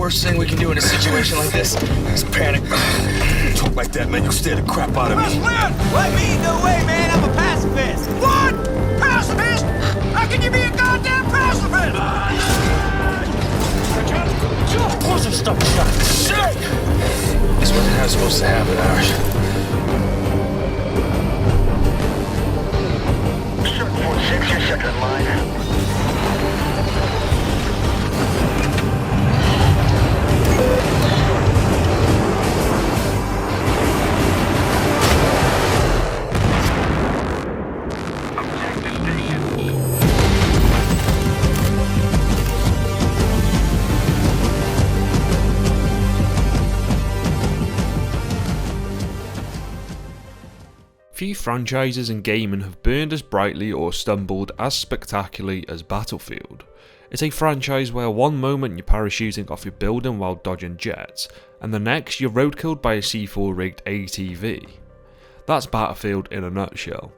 worst thing we can do in a situation like this is panic. Talk like that, man. You stare the crap out of me. Let me no way, man. I'm a pacifist. What? Pacifist? How can you be a goddamn pacifist? Of course I'm stuck shut. Shit! This wasn't how it's supposed to happen, Irish. Shut 4-6, you're second in line. Few franchises in gaming have burned as brightly or stumbled as spectacularly as Battlefield. It's a franchise where one moment you're parachuting off your building while dodging jets, and the next you're roadkilled by a C4 rigged ATV. That's Battlefield in a nutshell.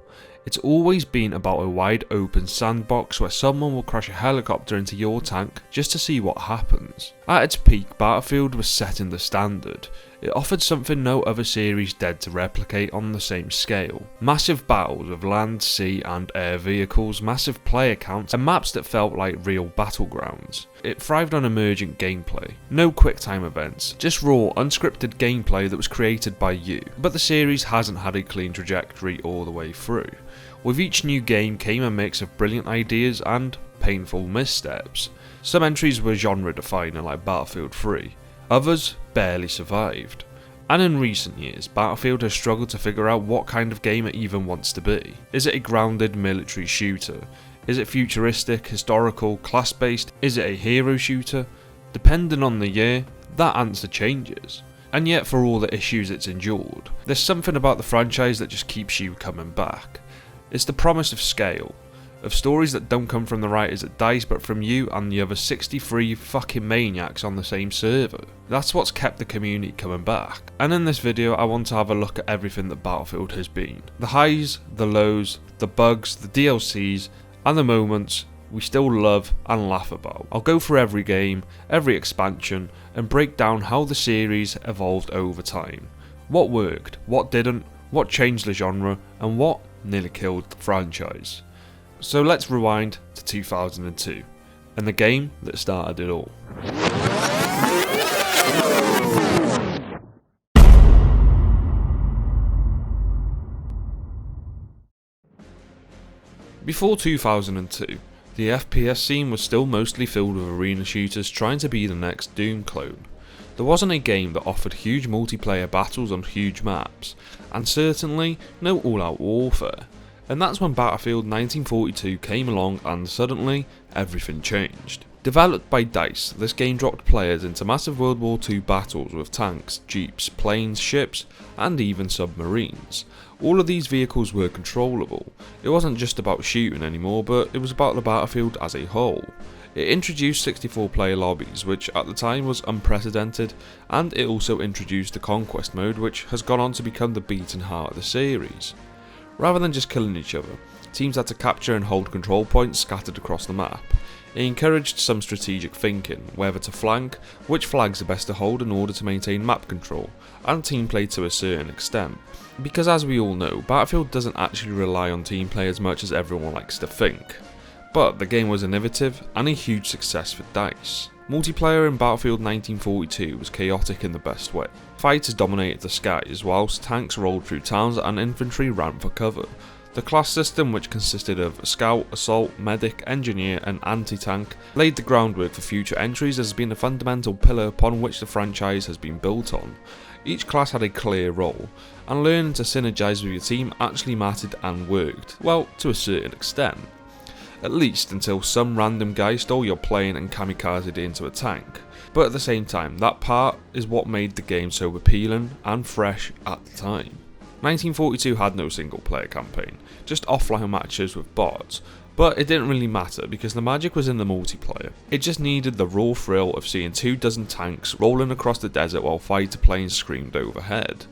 It's always been about a wide open sandbox where someone will crash a helicopter into your tank just to see what happens. At its peak, Battlefield was setting the standard. It offered something no other series dared to replicate on the same scale. Massive battles with land, sea and air vehicles, massive player counts and maps that felt like real battlegrounds. It thrived on emergent gameplay. No QuickTime events, just raw, unscripted gameplay that was created by you. But the series hasn't had a clean trajectory all the way through. With each new game came a mix of brilliant ideas and painful missteps. Some entries were genre defining like Battlefield 3, others barely survived. And in recent years, Battlefield has struggled to figure out what kind of game it even wants to be. Is it a grounded military shooter? Is it futuristic, historical, class-based? Is it a hero shooter? Depending on the year, that answer changes. And yet for all the issues it's endured, there's something about the franchise that just keeps you coming back. It's the promise of scale, of stories that don't come from the writers at DICE but from you and the other 63 fucking maniacs on the same server. That's what's kept the community coming back. And in this video I want to have a look at everything that Battlefield has been. The highs, the lows, the bugs, the DLCs, and the moments we still love and laugh about. I'll go through every game, every expansion, and break down how the series evolved over time. What worked, what didn't, what changed the genre, and what nearly killed the franchise. So let's rewind to 2002, and the game that started it all. Before 2002, the FPS scene was still mostly filled with arena shooters trying to be the next Doom clone. There wasn't a game that offered huge multiplayer battles on huge maps, and certainly no all-out warfare. And that's when Battlefield 1942 came along and suddenly everything changed. Developed by DICE, this game dropped players into massive World War II battles with tanks, jeeps, planes, ships, and even submarines. All of these vehicles were controllable. It wasn't just about shooting anymore, but it was about the battlefield as a whole. It introduced 64-player lobbies, which at the time was unprecedented, and it also introduced the Conquest mode, which has gone on to become the beating heart of the series. Rather than just killing each other, teams had to capture and hold control points scattered across the map. It encouraged some strategic thinking, whether to flank, which flags are best to hold in order to maintain map control, and team play to a certain extent. Because as we all know, Battlefield doesn't actually rely on team play as much as everyone likes to think. But the game was innovative and a huge success for DICE. Multiplayer in Battlefield 1942 was chaotic in the best way. Fighters dominated the skies whilst tanks rolled through towns and infantry ran for cover. The class system, which consisted of scout, assault, medic, engineer and anti-tank, laid the groundwork for future entries as has been a fundamental pillar upon which the franchise has been built on. Each class had a clear role, and learning to synergise with your team actually mattered and worked, well, to a certain extent. At least until some random guy stole your plane and kamikazed into a tank. But at the same time, that part is what made the game so appealing and fresh at the time. 1942 had no single player campaign, just offline matches with bots, but it didn't really matter because the magic was in the multiplayer. It just needed the raw thrill of seeing 24 tanks rolling across the desert while fighter planes screamed overhead.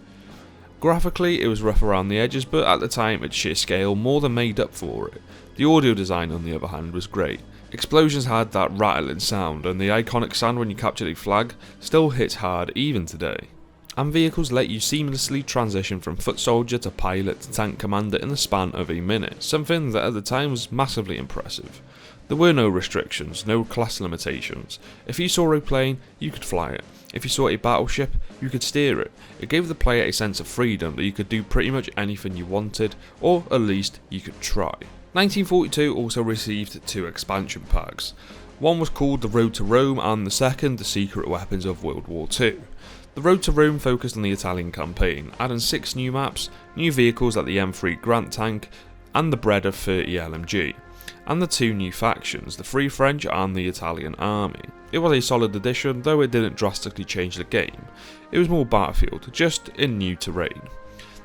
Graphically, it was rough around the edges, but at the time its sheer scale more than made up for it. The audio design on the other hand was great. Explosions had that rattling sound, and the iconic sound when you captured a flag still hits hard even today. And vehicles let you seamlessly transition from foot soldier to pilot to tank commander in the span of a minute, something that at the time was massively impressive. There were no restrictions, no class limitations. If you saw a plane, you could fly it. If you saw a battleship, you could steer it. It gave the player a sense of freedom that you could do pretty much anything you wanted, or at least you could try. 1942 also received 2 expansion packs. One was called The Road to Rome and the second The Secret Weapons of World War II. The Road to Rome focused on the Italian campaign, adding 6 new maps, new vehicles like the M3 Grant tank and the Breda 30 LMG, and the 2 new factions, the Free French and the Italian Army. It was a solid addition, though it didn't drastically change the game. It was more Battlefield, just in new terrain.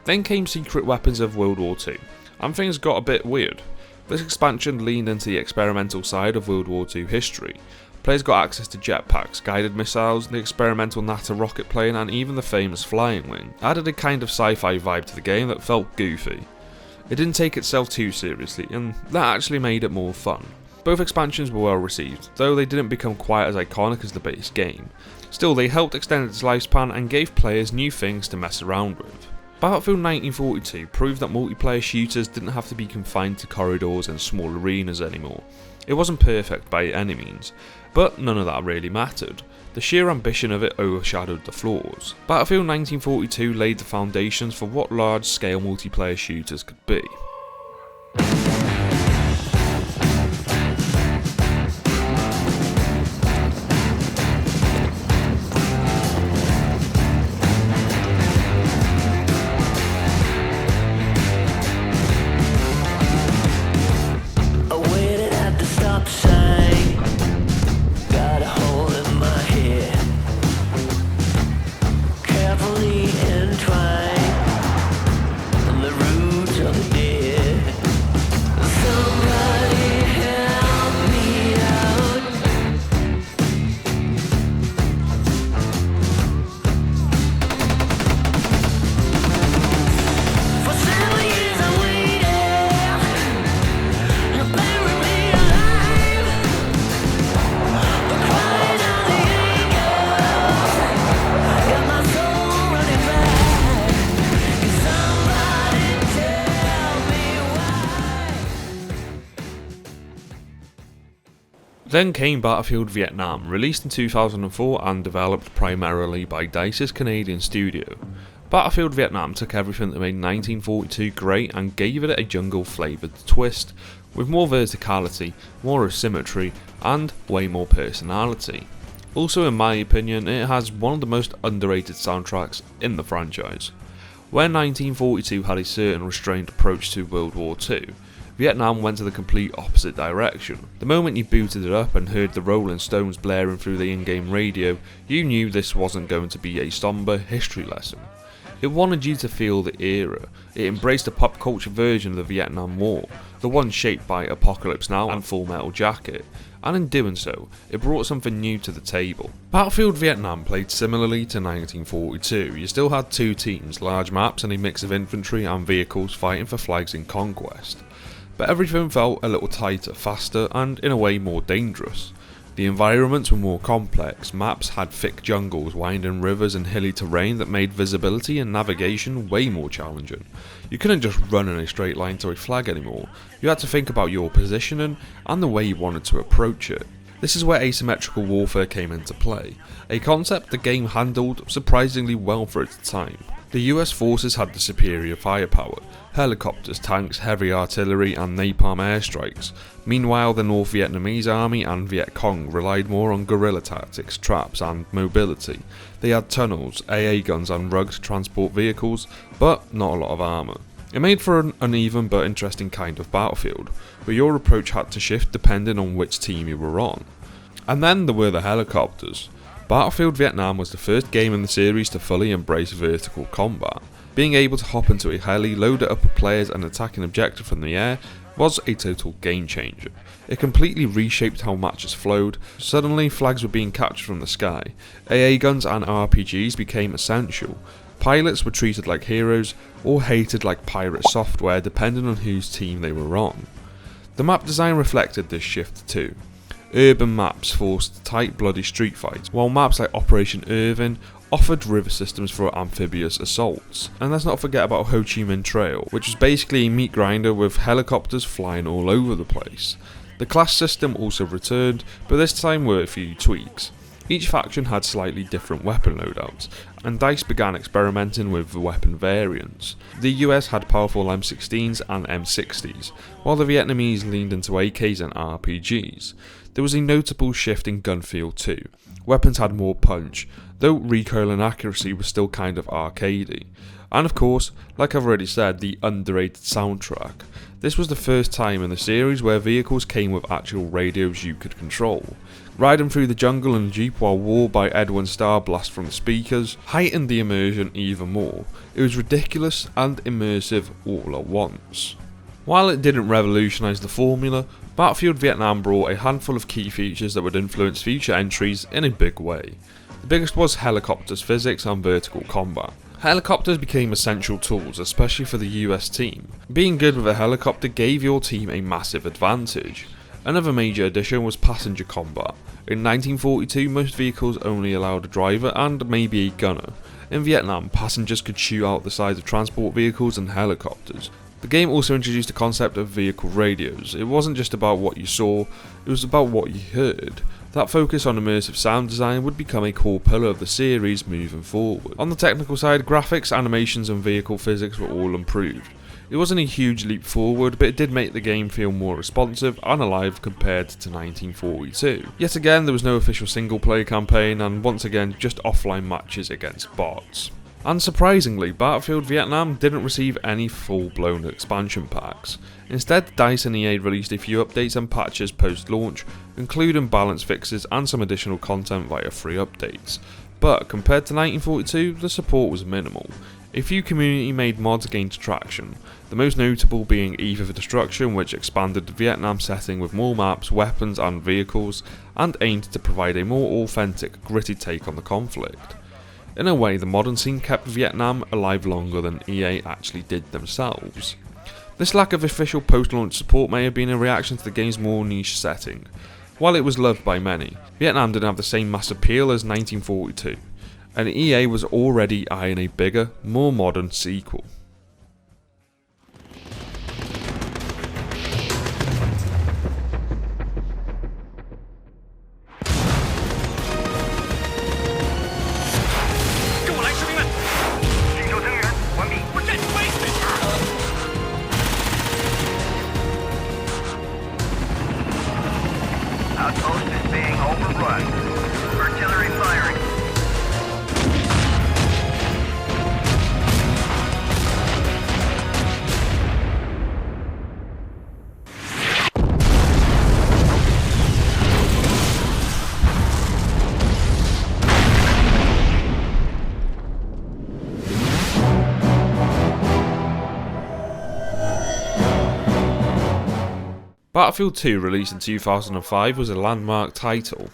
Then came Secret Weapons of World War II, and things got a bit weird. This expansion leaned into the experimental side of World War II history. Players got access to jetpacks, guided missiles, the experimental NATO rocket plane, and even the famous flying wing. Added a kind of sci-fi vibe to the game that felt goofy. It didn't take itself too seriously, and that actually made it more fun. Both expansions were well received, though they didn't become quite as iconic as the base game. Still, they helped extend its lifespan and gave players new things to mess around with. Battlefield 1942 proved that multiplayer shooters didn't have to be confined to corridors and small arenas anymore. It wasn't perfect by any means, but none of that really mattered. The sheer ambition of it overshadowed the flaws. Battlefield 1942 laid the foundations for what large-scale multiplayer shooters could be. Then came Battlefield Vietnam, released in 2004 and developed primarily by DICE's Canadian studio. Battlefield Vietnam took everything that made 1942 great and gave it a jungle-flavoured twist, with more verticality, more asymmetry, and way more personality. Also, in my opinion, it has one of the most underrated soundtracks in the franchise. Where 1942 had a certain restrained approach to World War II, Vietnam went to the complete opposite direction. The moment you booted it up and heard the Rolling Stones blaring through the in-game radio, you knew this wasn't going to be a somber history lesson. It wanted you to feel the era. It embraced a pop culture version of the Vietnam War, the one shaped by Apocalypse Now and Full Metal Jacket, and in doing so, it brought something new to the table. Battlefield Vietnam played similarly to 1942. You still had 2 teams, large maps and a mix of infantry and vehicles fighting for flags in conquest. But everything felt a little tighter, faster, and in a way more dangerous. The environments were more complex, maps had thick jungles, winding rivers and hilly terrain that made visibility and navigation way more challenging. You couldn't just run in a straight line to a flag anymore, you had to think about your positioning and the way you wanted to approach it. This is where asymmetrical warfare came into play, a concept the game handled surprisingly well for its time. The US forces had the superior firepower, helicopters, tanks, heavy artillery and napalm airstrikes. Meanwhile, the North Vietnamese army and Viet Cong relied more on guerrilla tactics, traps and mobility. They had tunnels, AA guns and rugged transport vehicles, but not a lot of armour. It made for an uneven but interesting kind of battlefield, where your approach had to shift depending on which team you were on. And then there were the helicopters. Battlefield Vietnam was the first game in the series to fully embrace vertical combat. Being able to hop into a heli, load it up with players and attack an objective from the air was a total game changer. It completely reshaped how matches flowed. Suddenly flags were being captured from the sky, AA guns and RPGs became essential, pilots were treated like heroes or hated like pirate software depending on whose team they were on. The map design reflected this shift too. urban maps forced tight bloody street fights, while maps like Operation Irving offered river systems for amphibious assaults. And let's not forget about Ho Chi Minh Trail, which was basically a meat grinder with helicopters flying all over the place. The class system also returned, but this time were a few tweaks. Each faction had slightly different weapon loadouts, and DICE began experimenting with the weapon variants. The US had powerful M16s and M60s, while the Vietnamese leaned into AKs and RPGs. There was a notable shift in gun feel too. Weapons had more punch, though recoil and accuracy was still kind of arcadey. And of course, like I've already said, the underrated soundtrack. This was the first time in the series where vehicles came with actual radios you could control. Riding through the jungle in a jeep while War by Edwin Starr blast from the speakers heightened the immersion even more. It was ridiculous and immersive all at once. While it didn't revolutionise the formula, Battlefield Vietnam brought a handful of key features that would influence future entries in a big way. The biggest was helicopters physics and vertical combat. Helicopters became essential tools, especially for the US team. Being good with a helicopter gave your team a massive advantage. Another major addition was passenger combat. In 1942, most vehicles only allowed a driver and maybe a gunner. In Vietnam, passengers could shoot out the sides of transport vehicles and helicopters. The game also introduced the concept of vehicle radios. It wasn't just about what you saw, it was about what you heard. That focus on immersive sound design would become a core pillar of the series moving forward. On the technical side, graphics, animations and vehicle physics were all improved. It wasn't a huge leap forward, but it did make the game feel more responsive and alive compared to 1942. Yet again, there was no official single player campaign, and once again just offline matches against bots. Unsurprisingly, Battlefield Vietnam didn't receive any full-blown expansion packs. Instead, DICE and EA released a few updates and patches post-launch, including balance fixes and some additional content via free updates. But compared to 1942, the support was minimal. A few community-made mods gained traction, the most notable being Eve of Destruction, which expanded the Vietnam setting with more maps, weapons and vehicles, and aimed to provide a more authentic, gritty take on the conflict. In a way, the modern scene kept Vietnam alive longer than EA actually did themselves. This lack of official post-launch support may have been a reaction to the game's more niche setting. While it was loved by many, Vietnam didn't have the same mass appeal as 1942, and EA was already eyeing a bigger, more modern sequel. Outpost is being overrun. Artillery firing. Battlefield 2, released in 2005, was a landmark title.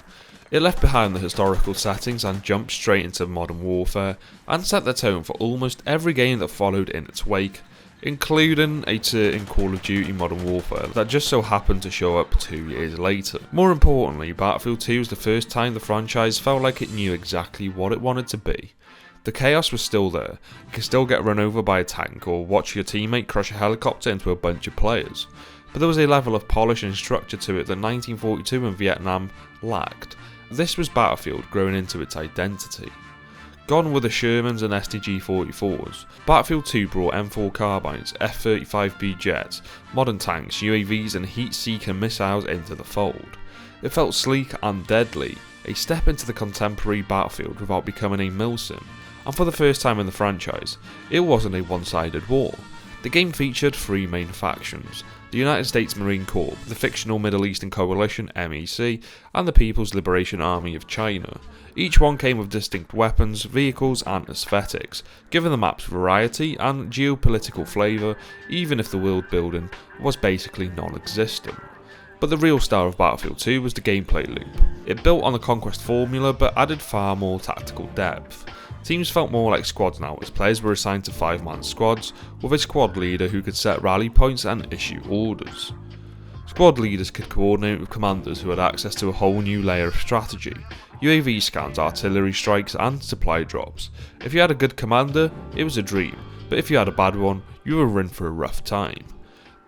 It left behind the historical settings and jumped straight into modern warfare, and set the tone for almost every game that followed in its wake, including a certain Call of Duty Modern Warfare that just so happened to show up 2 years later. More importantly, Battlefield 2 was the first time the franchise felt like it knew exactly what it wanted to be. The chaos was still there. You could still get run over by a tank or watch your teammate crush a helicopter into a bunch of players. But there was a level of polish and structure to it that 1942 and Vietnam lacked. This was Battlefield growing into its identity. Gone were the Shermans and STG-44s. Battlefield 2 brought M4 carbines, F-35B jets, modern tanks, UAVs and heat-seeker missiles into the fold. It felt sleek and deadly, a step into the contemporary Battlefield without becoming a milsim. And for the first time in the franchise, it wasn't a one-sided war. The game featured 3 main factions: the United States Marine Corps, the fictional Middle Eastern Coalition (MEC), and the People's Liberation Army of China. Each one came with distinct weapons, vehicles and aesthetics, giving the maps variety and geopolitical flavour, even if the world building was basically non-existent. But the real star of Battlefield 2 was the gameplay loop. It built on the Conquest formula but added far more tactical depth. Teams felt more like squads now, as players were assigned to 5-man squads, with a squad leader who could set rally points and issue orders. Squad leaders could coordinate with commanders who had access to a whole new layer of strategy, UAV scans, artillery strikes and supply drops. If you had a good commander, it was a dream, but if you had a bad one, you were in for a rough time.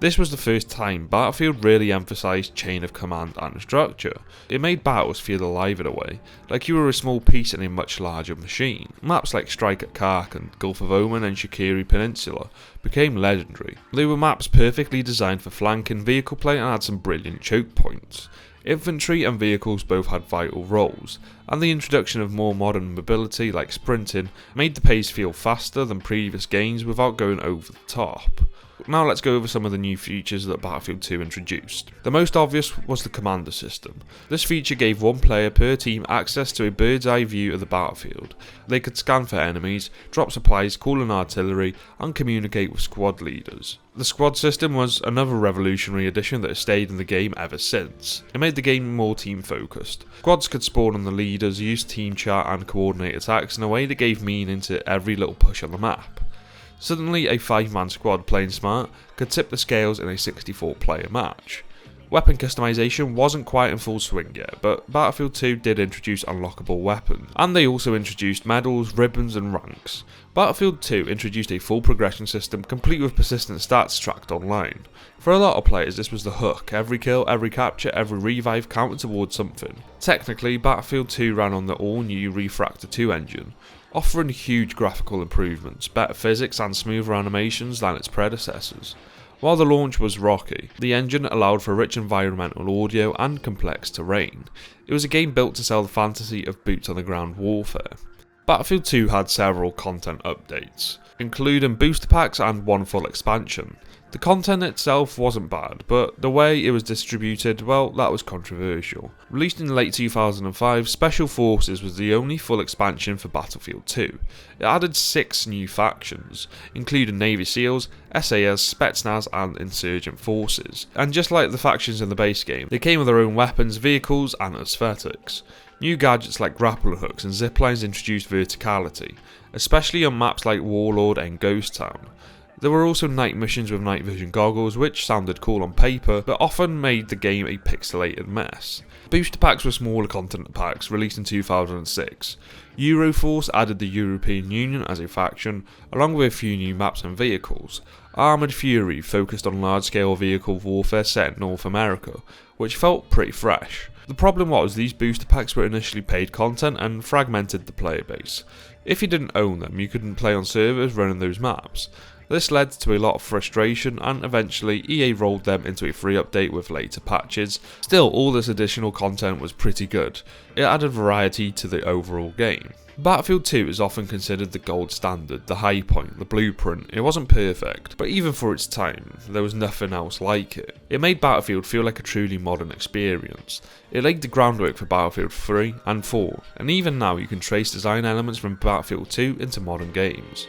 This was the first time Battlefield really emphasised chain of command and structure. It made battles feel alive in a way, like you were a small piece in a much larger machine. Maps like Strike at Karkand, Gulf of Oman and Shikiri Peninsula became legendary. They were maps perfectly designed for flanking, vehicle play and had some brilliant choke points. Infantry and vehicles both had vital roles, and the introduction of more modern mobility like sprinting made the pace feel faster than previous games without going over the top. Now let's go over some of the new features that Battlefield 2 introduced. The most obvious was the commander system. This feature gave one player per team access to a bird's eye view of the battlefield. They could scan for enemies, drop supplies, call in artillery, and communicate with squad leaders. The squad system was another revolutionary addition that has stayed in the game ever since. It made the game more team focused. Squads could spawn on the leaders, use team chat and coordinate attacks in a way that gave meaning to every little push on the map. Suddenly, a 5-man squad playing smart could tip the scales in a 64-player match. Weapon customization wasn't quite in full swing yet, but Battlefield 2 did introduce unlockable weapons, and they also introduced medals, ribbons and ranks. Battlefield 2 introduced a full progression system complete with persistent stats tracked online. For a lot of players this was the hook. Every kill, every capture, every revive counted towards something. Technically, Battlefield 2 ran on the all-new Refractor 2 engine, offering huge graphical improvements, better physics and smoother animations than its predecessors. While the launch was rocky, the engine allowed for rich environmental audio and complex terrain. It was a game built to sell the fantasy of boots on the ground warfare. Battlefield 2 had several content updates, including booster packs and one full expansion. The content itself wasn't bad, but the way it was distributed, well, that was controversial. Released in late 2005, Special Forces was the only full expansion for Battlefield 2. It added 6 new factions, including Navy SEALs, SAS, Spetsnaz and Insurgent Forces. And just like the factions in the base game, they came with their own weapons, vehicles and aesthetics. New gadgets like grappler hooks and ziplines introduced verticality, especially on maps like Warlord and Ghost Town. There were also night missions with night vision goggles, which sounded cool on paper, but often made the game a pixelated mess. Booster packs were smaller content packs, released in 2006. Euroforce added the European Union as a faction, along with a few new maps and vehicles. Armoured Fury focused on large-scale vehicle warfare set in North America, which felt pretty fresh. The problem was these booster packs were initially paid content and fragmented the player base. If you didn't own them, you couldn't play on servers running those maps. This led to a lot of frustration, and eventually EA rolled them into a free update with later patches. Still, all this additional content was pretty good. It added variety to the overall game. Battlefield 2 is often considered the gold standard, the high point, the blueprint. It wasn't perfect, but even for its time, there was nothing else like it. It made Battlefield feel like a truly modern experience. It laid the groundwork for Battlefield 3 and 4, and even now you can trace design elements from Battlefield 2 into modern games.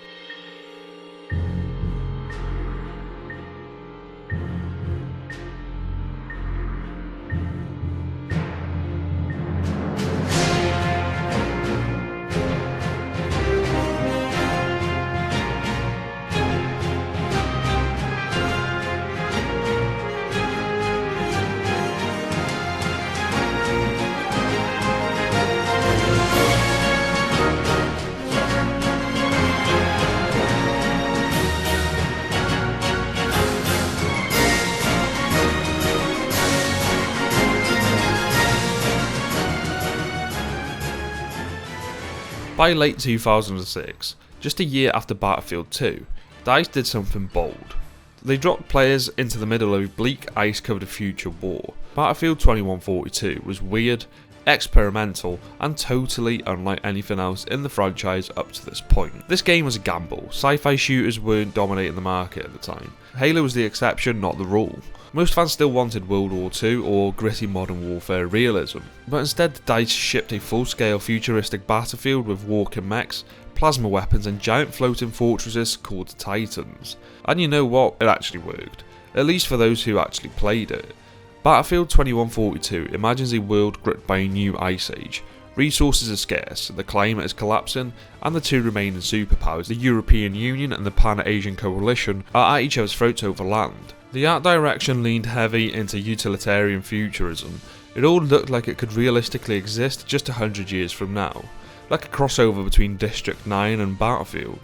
By late 2006, just a year after Battlefield 2, DICE did something bold. They dropped players into the middle of a bleak, ice-covered future war. Battlefield 2142 was weird, experimental, and totally unlike anything else in the franchise up to this point. This game was a gamble. Sci-fi shooters weren't dominating the market at the time. Halo was the exception, not the rule. Most fans still wanted World War II or gritty modern warfare realism, but instead DICE shipped a full-scale futuristic battlefield with walking mechs, plasma weapons and giant floating fortresses called Titans. And you know what? It actually worked, at least for those who actually played it. Battlefield 2142 imagines a world gripped by a new ice age. Resources are scarce, the climate is collapsing, and the two remaining superpowers, the European Union and the Pan-Asian Coalition, are at each other's throats over land. The art direction leaned heavy into utilitarian futurism. It all looked like it could realistically exist just 100 years from now, like a crossover between District 9 and Battlefield.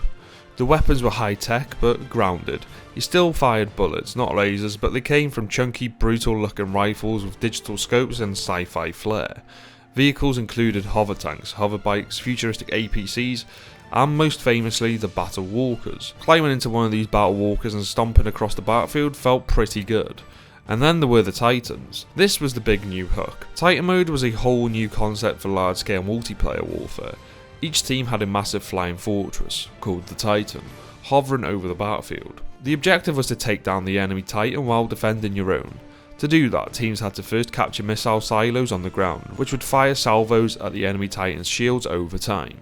The weapons were high-tech but grounded. You still fired bullets, not lasers, but they came from chunky, brutal-looking rifles with digital scopes and sci-fi flair. Vehicles included hover tanks, hover bikes, futuristic APCs, and most famously the Battle Walkers. Climbing into one of these Battle Walkers and stomping across the battlefield felt pretty good. And then there were the Titans. This was the big new hook. Titan mode was a whole new concept for large-scale multiplayer warfare. Each team had a massive flying fortress, called the Titan, hovering over the battlefield. The objective was to take down the enemy Titan while defending your own. To do that, teams had to first capture missile silos on the ground, which would fire salvos at the enemy Titan's shields over time.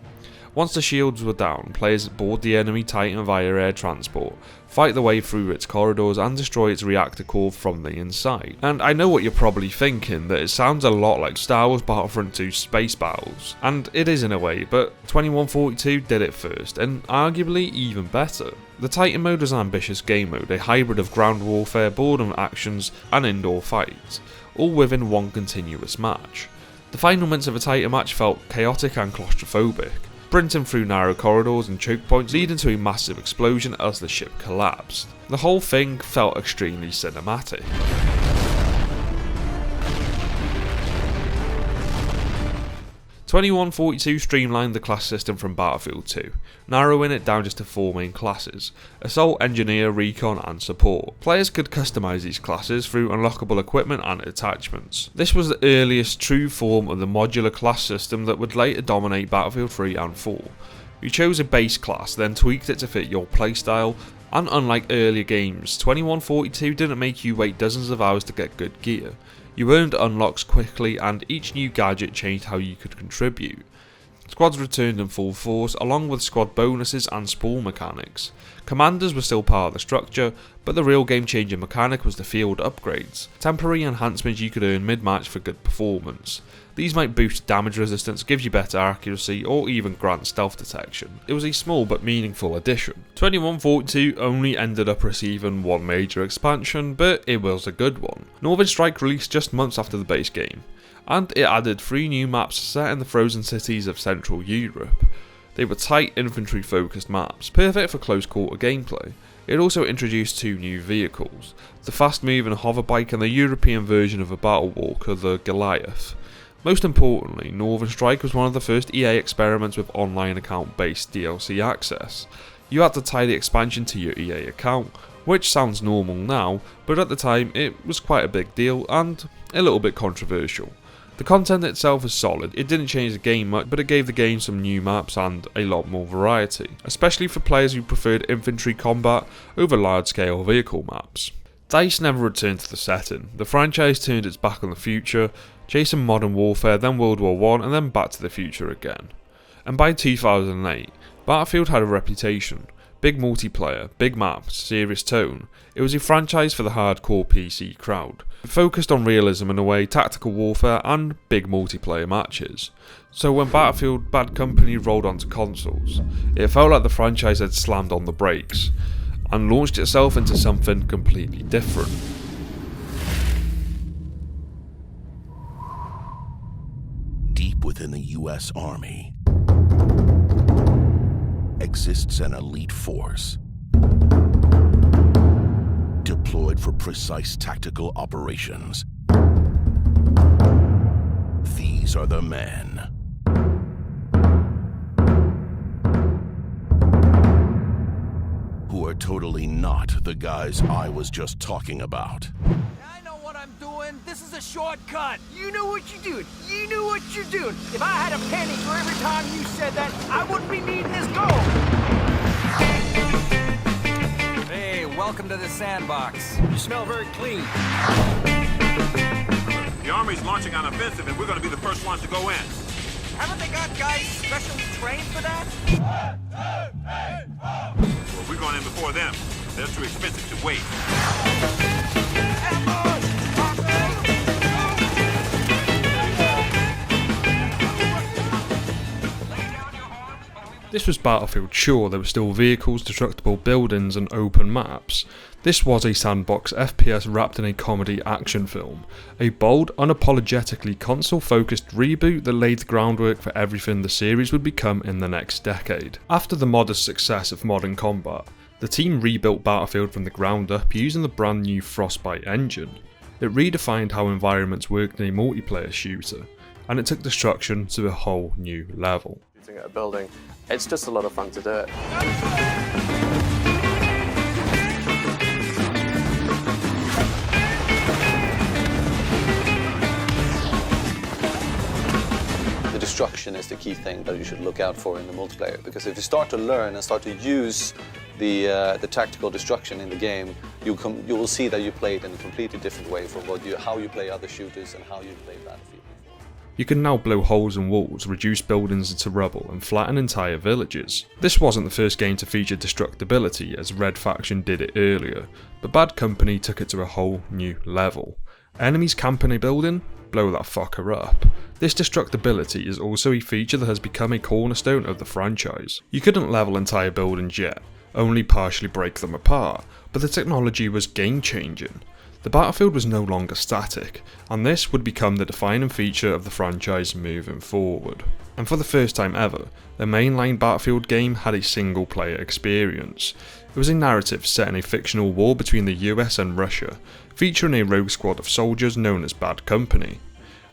Once the shields were down, players board the enemy Titan via air transport, fight their way through its corridors and destroy its reactor core from the inside. And I know what you're probably thinking, that it sounds a lot like Star Wars Battlefront 2 Space Battles, and it is in a way, but 2142 did it first, and arguably even better. The Titan mode was an ambitious game mode, a hybrid of ground warfare, boardroom actions and indoor fights, all within one continuous match. The final minutes of a Titan match felt chaotic and claustrophobic, sprinting through narrow corridors and choke points leading to a massive explosion as the ship collapsed. The whole thing felt extremely cinematic. 2142 streamlined the class system from Battlefield 2, narrowing it down just to 4 main classes: Assault, Engineer, Recon and Support. Players could customise these classes through unlockable equipment and attachments. This was the earliest true form of the modular class system that would later dominate Battlefield 3 and 4. You chose a base class, then tweaked it to fit your playstyle, and unlike earlier games, 2142 didn't make you wait dozens of hours to get good gear. You earned unlocks quickly, and each new gadget changed how you could contribute. Squads returned in full force, along with squad bonuses and spawn mechanics. Commanders were still part of the structure, but the real game-changing mechanic was the field upgrades, temporary enhancements you could earn mid-match for good performance. These might boost damage resistance, give you better accuracy, or even grant stealth detection. It was a small but meaningful addition. 2142 only ended up receiving one major expansion, but it was a good one. Northern Strike released just months after the base game, and it added 3 new maps set in the frozen cities of Central Europe. They were tight, infantry-focused maps, perfect for close-quarter gameplay. It also introduced 2 new vehicles, the fast-moving hoverbike and the European version of a battle walker, the Goliath. Most importantly, Northern Strike was one of the first EA experiments with online account-based DLC access. You had to tie the expansion to your EA account, which sounds normal now, but at the time it was quite a big deal and a little bit controversial. The content itself is solid, it didn't change the game much, but it gave the game some new maps and a lot more variety, especially for players who preferred infantry combat over large-scale vehicle maps. DICE never returned to the setting. The franchise turned its back on the future, chasing Modern Warfare, then World War I, and then Back to the Future again. And by 2008, Battlefield had a reputation. Big multiplayer, big maps, serious tone. It was a franchise for the hardcore PC crowd. It focused on realism in a way, tactical warfare, and big multiplayer matches. So when Battlefield Bad Company rolled onto consoles, it felt like the franchise had slammed on the brakes, and launched itself into something completely different. Deep within the U.S. Army exists an elite force deployed for precise tactical operations. These are the men. Who are totally not the guys I was just talking about. I know what I'm doing. This is a shortcut. You know what you're doing. You know what you're doing. If I had a penny for every time you said that, I wouldn't be needing this gold. Hey, welcome to the sandbox. You smell very clean. The Army's launching an offensive, and we're going to be the first ones to go in. Haven't they got guys specially trained for that? Well, we're going in before them. They're too expensive to wait. This was Battlefield. Sure, there were still vehicles, destructible buildings and open maps. This was a sandbox FPS wrapped in a comedy action film, a bold, unapologetically console-focused reboot that laid the groundwork for everything the series would become in the next decade. After the modest success of Modern Combat, the team rebuilt Battlefield from the ground up using the brand new Frostbite engine. It redefined how environments worked in a multiplayer shooter, and it took destruction to a whole new level. Shooting at a building, it's just a lot of fun to do it. Destruction is the key thing that you should look out for in the multiplayer, because if you start to learn and start to use the tactical destruction in the game, you will see that you play it in a completely different way from how you play other shooters and how you play Battlefield. You can now blow holes in walls, reduce buildings into rubble, and flatten entire villages. This wasn't the first game to feature destructibility, as Red Faction did it earlier, but Bad Company took it to a whole new level. Enemies camp in a building? Blow that fucker up. This destructibility is also a feature that has become a cornerstone of the franchise. You couldn't level entire buildings yet, only partially break them apart, but the technology was game changing. The battlefield was no longer static, and this would become the defining feature of the franchise moving forward. And for the first time ever, the mainline Battlefield game had a single player experience. It was a narrative set in a fictional war between the US and Russia, featuring a rogue squad of soldiers known as Bad Company.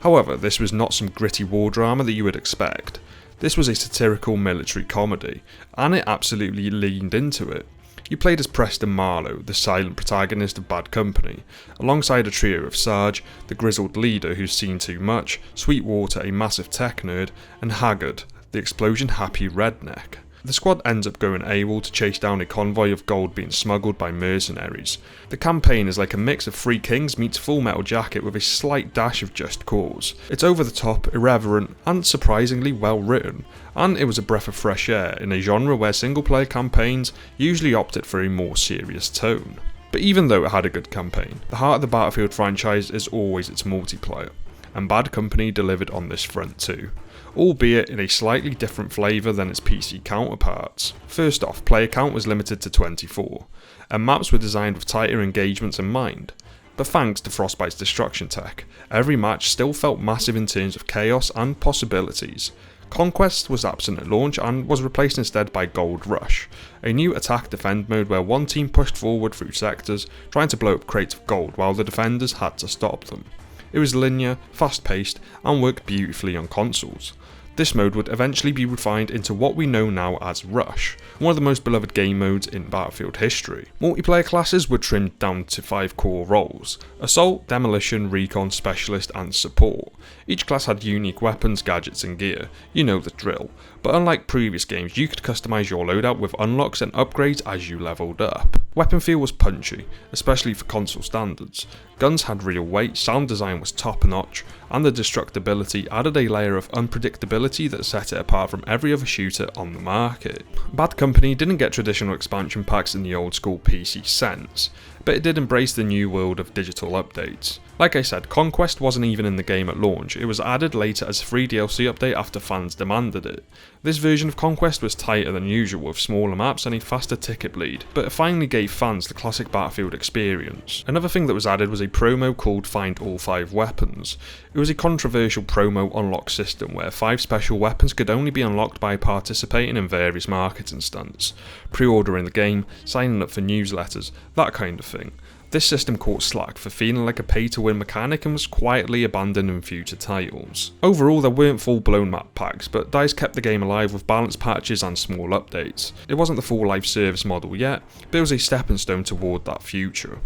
However, this was not some gritty war drama that you would expect. This was a satirical military comedy, and it absolutely leaned into it. You played as Preston Marlowe, the silent protagonist of Bad Company, alongside a trio of Sarge, the grizzled leader who's seen too much, Sweetwater, a massive tech nerd, and Haggard, the explosion-happy redneck. The squad ends up going AWOL to chase down a convoy of gold being smuggled by mercenaries. The campaign is like a mix of Three Kings meets Full Metal Jacket with a slight dash of Just Cause. It's over the top, irreverent, and surprisingly well written, and it was a breath of fresh air in a genre where single player campaigns usually opted for a more serious tone. But even though it had a good campaign, the heart of the Battlefield franchise is always its multiplayer, and Bad Company delivered on this front too, albeit in a slightly different flavour than its PC counterparts. First off, player count was limited to 24, and maps were designed with tighter engagements in mind. But thanks to Frostbite's destruction tech, every match still felt massive in terms of chaos and possibilities. Conquest was absent at launch and was replaced instead by Gold Rush, a new attack-defend mode where one team pushed forward through sectors, trying to blow up crates of gold while the defenders had to stop them. It was linear, fast-paced, and worked beautifully on consoles. This mode would eventually be refined into what we know now as Rush, one of the most beloved game modes in Battlefield history. Multiplayer classes were trimmed down to 5 core roles: Assault, Demolition, Recon, Specialist, and Support. Each class had unique weapons, gadgets, and gear, you know the drill, but unlike previous games, you could customise your loadout with unlocks and upgrades as you leveled up. Weapon feel was punchy, especially for console standards. Guns had real weight, sound design was top notch, and the destructibility added a layer of unpredictability that set it apart from every other shooter on the market. Bad Company didn't get traditional expansion packs in the old school PC sense, but it did embrace the new world of digital updates. Like I said, Conquest wasn't even in the game at launch, it was added later as a free DLC update after fans demanded it. This version of Conquest was tighter than usual with smaller maps and a faster ticket bleed, but it finally gave fans the classic Battlefield experience. Another thing that was added was a promo called Find All 5 Weapons. It was a controversial promo unlock system where 5 special weapons could only be unlocked by participating in various marketing stunts, pre-ordering the game, signing up for newsletters, that kind of thing. This system caught slack for feeling like a pay-to-win mechanic and was quietly abandoned in future titles. Overall, there weren't full-blown map packs, but DICE kept the game alive with balanced patches and small updates. It wasn't the full live service model yet, but it was a stepping stone toward that future.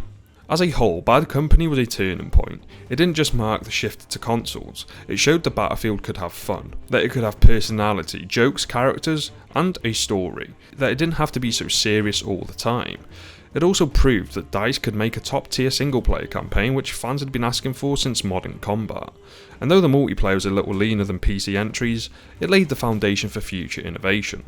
As a whole, Bad Company was a turning point. It didn't just mark the shift to consoles, it showed that Battlefield could have fun, that it could have personality, jokes, characters, and a story, that it didn't have to be so serious all the time. It also proved that DICE could make a top-tier single-player campaign which fans had been asking for since Modern Combat, and though the multiplayer was a little leaner than PC entries, it laid the foundation for future innovation.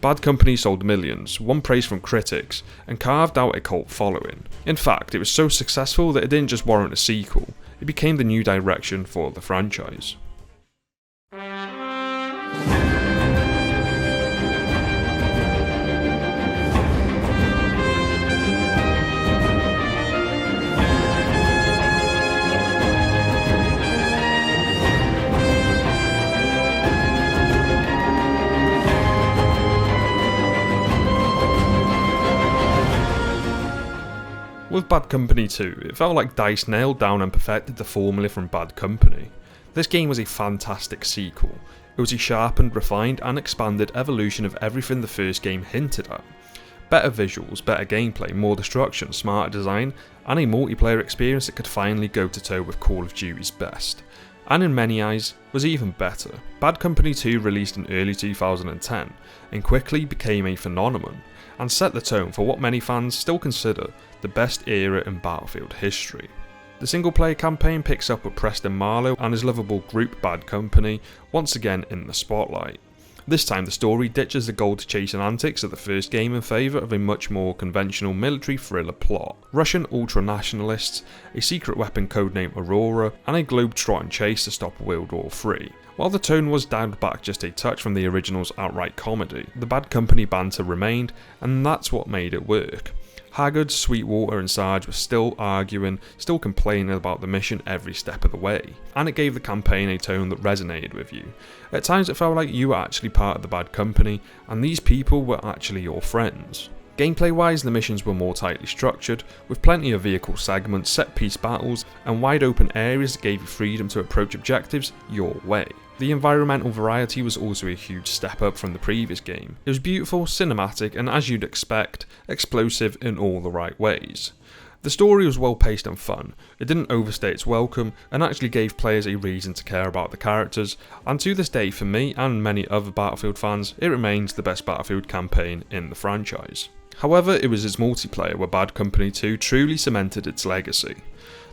Bad Company sold millions, won praise from critics, and carved out a cult following. In fact, it was so successful that it didn't just warrant a sequel, it became the new direction for the franchise. With Bad Company 2, it felt like DICE nailed down and perfected the formula from Bad Company. This game was a fantastic sequel. It was a sharpened, refined and expanded evolution of everything the first game hinted at. Better visuals, better gameplay, more destruction, smarter design, and a multiplayer experience that could finally go to toe with Call of Duty's best. And in many eyes, was even better. Bad Company 2 released in early 2010 and quickly became a phenomenon, and set the tone for what many fans still consider the best era in Battlefield history. The single player campaign picks up with Preston Marlowe and his lovable group Bad Company once again in the spotlight. This time the story ditches the gold chasing antics of the first game in favour of a much more conventional military thriller plot. Russian ultra-nationalists, a secret weapon codenamed Aurora, and a globe-trotting chase to stop World War III. While the tone was dialed back just a touch from the original's outright comedy, the Bad Company banter remained, and that's what made it work. Haggard, Sweetwater and Sarge were still arguing, still complaining about the mission every step of the way, and it gave the campaign a tone that resonated with you. At times it felt like you were actually part of the Bad Company, and these people were actually your friends. Gameplay wise, the missions were more tightly structured, with plenty of vehicle segments, set piece battles, and wide open areas that gave you freedom to approach objectives your way. The environmental variety was also a huge step up from the previous game. It was beautiful, cinematic, and as you'd expect, explosive in all the right ways. The story was well paced and fun, it didn't overstay its welcome, and actually gave players a reason to care about the characters, and to this day for me and many other Battlefield fans, it remains the best Battlefield campaign in the franchise. However, it was its multiplayer where Bad Company 2 truly cemented its legacy.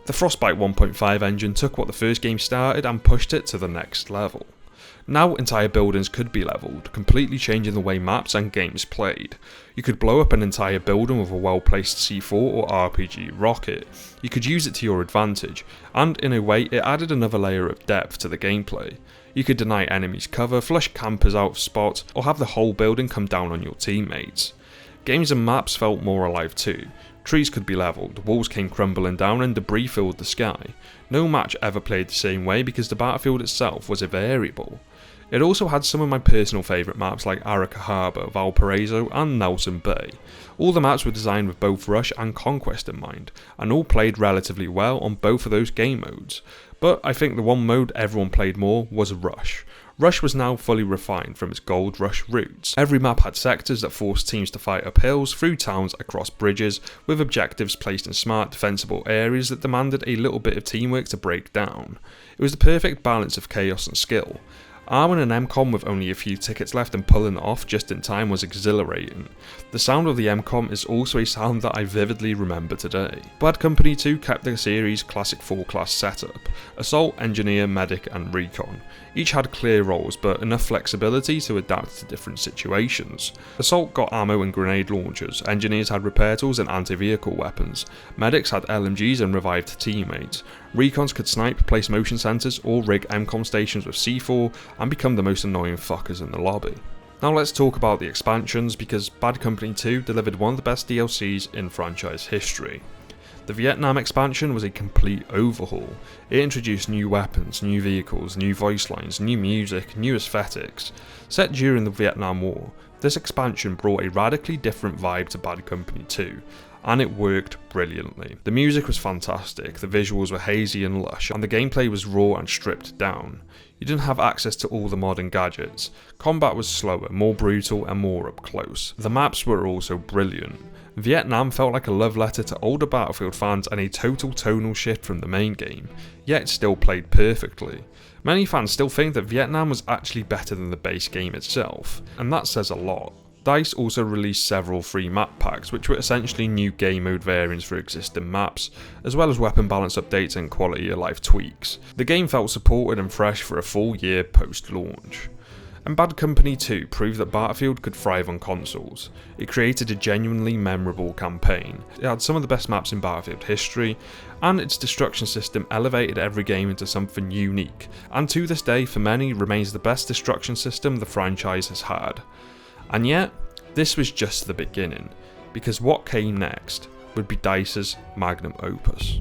The Frostbite 1.5 engine took what the first game started and pushed it to the next level. Now entire buildings could be levelled, completely changing the way maps and games played. You could blow up an entire building with a well-placed C4 or RPG rocket. You could use it to your advantage, and in a way it added another layer of depth to the gameplay. You could deny enemies cover, flush campers out of spots, or have the whole building come down on your teammates. Games and maps felt more alive too. Trees could be levelled, walls came crumbling down and debris filled the sky. No match ever played the same way because the battlefield itself was a variable. It also had some of my personal favourite maps like Arica Harbour, Valparaiso and Nelson Bay. All the maps were designed with both Rush and Conquest in mind, and all played relatively well on both of those game modes. But I think the one mode everyone played more was Rush. Rush was now fully refined from its Gold Rush roots. Every map had sectors that forced teams to fight up hills, through towns, across bridges, with objectives placed in smart defensible areas that demanded a little bit of teamwork to break down. It was the perfect balance of chaos and skill. Arming an MCOM with only a few tickets left and pulling it off just in time was exhilarating. The sound of the MCOM is also a sound that I vividly remember today. Bad Company 2 kept the series' classic 4-class setup: Assault, Engineer, Medic and Recon. Each had clear roles but enough flexibility to adapt to different situations. Assault got ammo and grenade launchers, Engineers had repair tools and anti-vehicle weapons, Medics had LMGs and revived teammates, Recons could snipe, place motion sensors or rig MCOM stations with C4 and become the most annoying fuckers in the lobby. Now let's talk about the expansions, because Bad Company 2 delivered one of the best DLCs in franchise history. The Vietnam expansion was a complete overhaul. It introduced new weapons, new vehicles, new voice lines, new music, new aesthetics. Set during the Vietnam War, this expansion brought a radically different vibe to Bad Company 2, and it worked brilliantly. The music was fantastic, the visuals were hazy and lush, and the gameplay was raw and stripped down. You didn't have access to all the modern gadgets. Combat was slower, more brutal and more up close. The maps were also brilliant. Vietnam felt like a love letter to older Battlefield fans and a total tonal shift from the main game, yet still played perfectly. Many fans still think that Vietnam was actually better than the base game itself, and that says a lot. DICE also released several free map packs, which were essentially new game mode variants for existing maps, as well as weapon balance updates and quality of life tweaks. The game felt supported and fresh for a full year post-launch. And Bad Company 2 proved that Battlefield could thrive on consoles. It created a genuinely memorable campaign. It had some of the best maps in Battlefield history, and its destruction system elevated every game into something unique, and to this day for many remains the best destruction system the franchise has had. And yet, this was just the beginning, because what came next would be DICE's magnum opus.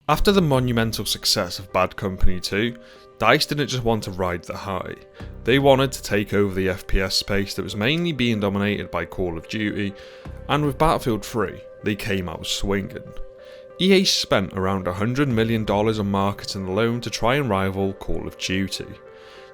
After the monumental success of Bad Company 2, DICE didn't just want to ride the high, they wanted to take over the FPS space that was mainly being dominated by Call of Duty, and with Battlefield 3, they came out swinging. EA spent around $100 million on marketing alone to try and rival Call of Duty.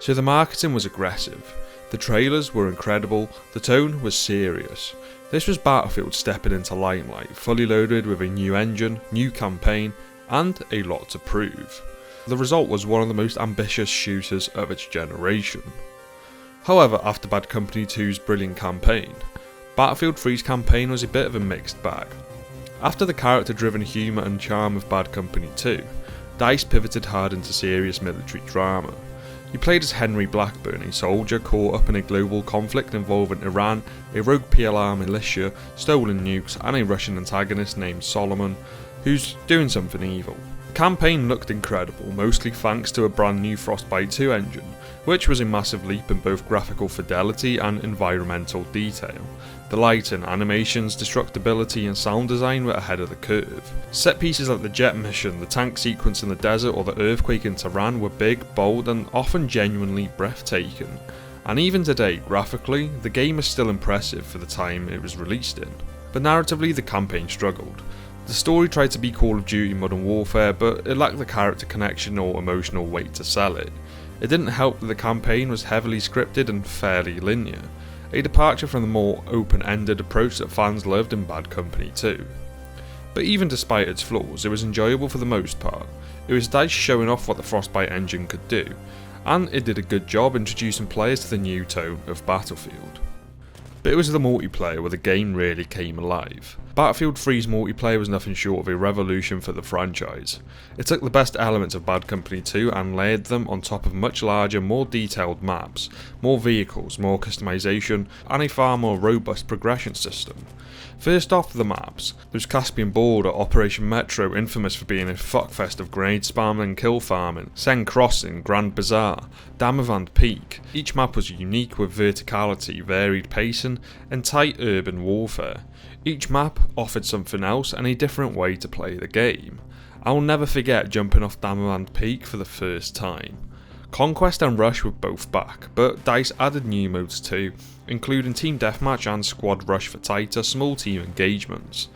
So the marketing was aggressive, the trailers were incredible, the tone was serious. This was Battlefield stepping into limelight, fully loaded with a new engine, new campaign, and a lot to prove. The result was one of the most ambitious shooters of its generation. However, after Bad Company 2's brilliant campaign, Battlefield 3's campaign was a bit of a mixed bag. After the character-driven humour and charm of Bad Company 2, DICE pivoted hard into serious military drama. You played as Henry Blackburn, a soldier caught up in a global conflict involving Iran, a rogue PLR militia, stolen nukes, and a Russian antagonist named Solomon, who's doing something evil. The campaign looked incredible, mostly thanks to a brand new Frostbite 2 engine, which was a massive leap in both graphical fidelity and environmental detail. The lighting, animations, destructibility and sound design were ahead of the curve. Set pieces like the jet mission, the tank sequence in the desert or the earthquake in Tehran were big, bold and often genuinely breathtaking. And even today, graphically, the game is still impressive for the time it was released in. But narratively, the campaign struggled. The story tried to be Call of Duty Modern Warfare, but it lacked the character connection or emotional weight to sell it. It didn't help that the campaign was heavily scripted and fairly linear, a departure from the more open-ended approach that fans loved in Bad Company 2. But even despite its flaws, it was enjoyable for the most part. It was DICE showing off what the Frostbite engine could do, and it did a good job introducing players to the new tone of Battlefield. But it was the multiplayer where the game really came alive. Battlefield 3's multiplayer was nothing short of a revolution for the franchise. It took the best elements of Bad Company 2 and layered them on top of much larger, more detailed maps, more vehicles, more customization, and a far more robust progression system. First off, the maps. There's Caspian Border, Operation Metro, infamous for being a fuckfest of grenade spamming and kill farming, Sen Crossing, Grand Bazaar, Damavand Peak. Each map was unique with verticality, varied pacing, and tight urban warfare. Each map offered something else and a different way to play the game. I'll never forget jumping off Damavand Peak for the first time. Conquest and Rush were both back, but DICE added new modes too, including Team Deathmatch and Squad Rush for tighter, small team engagements.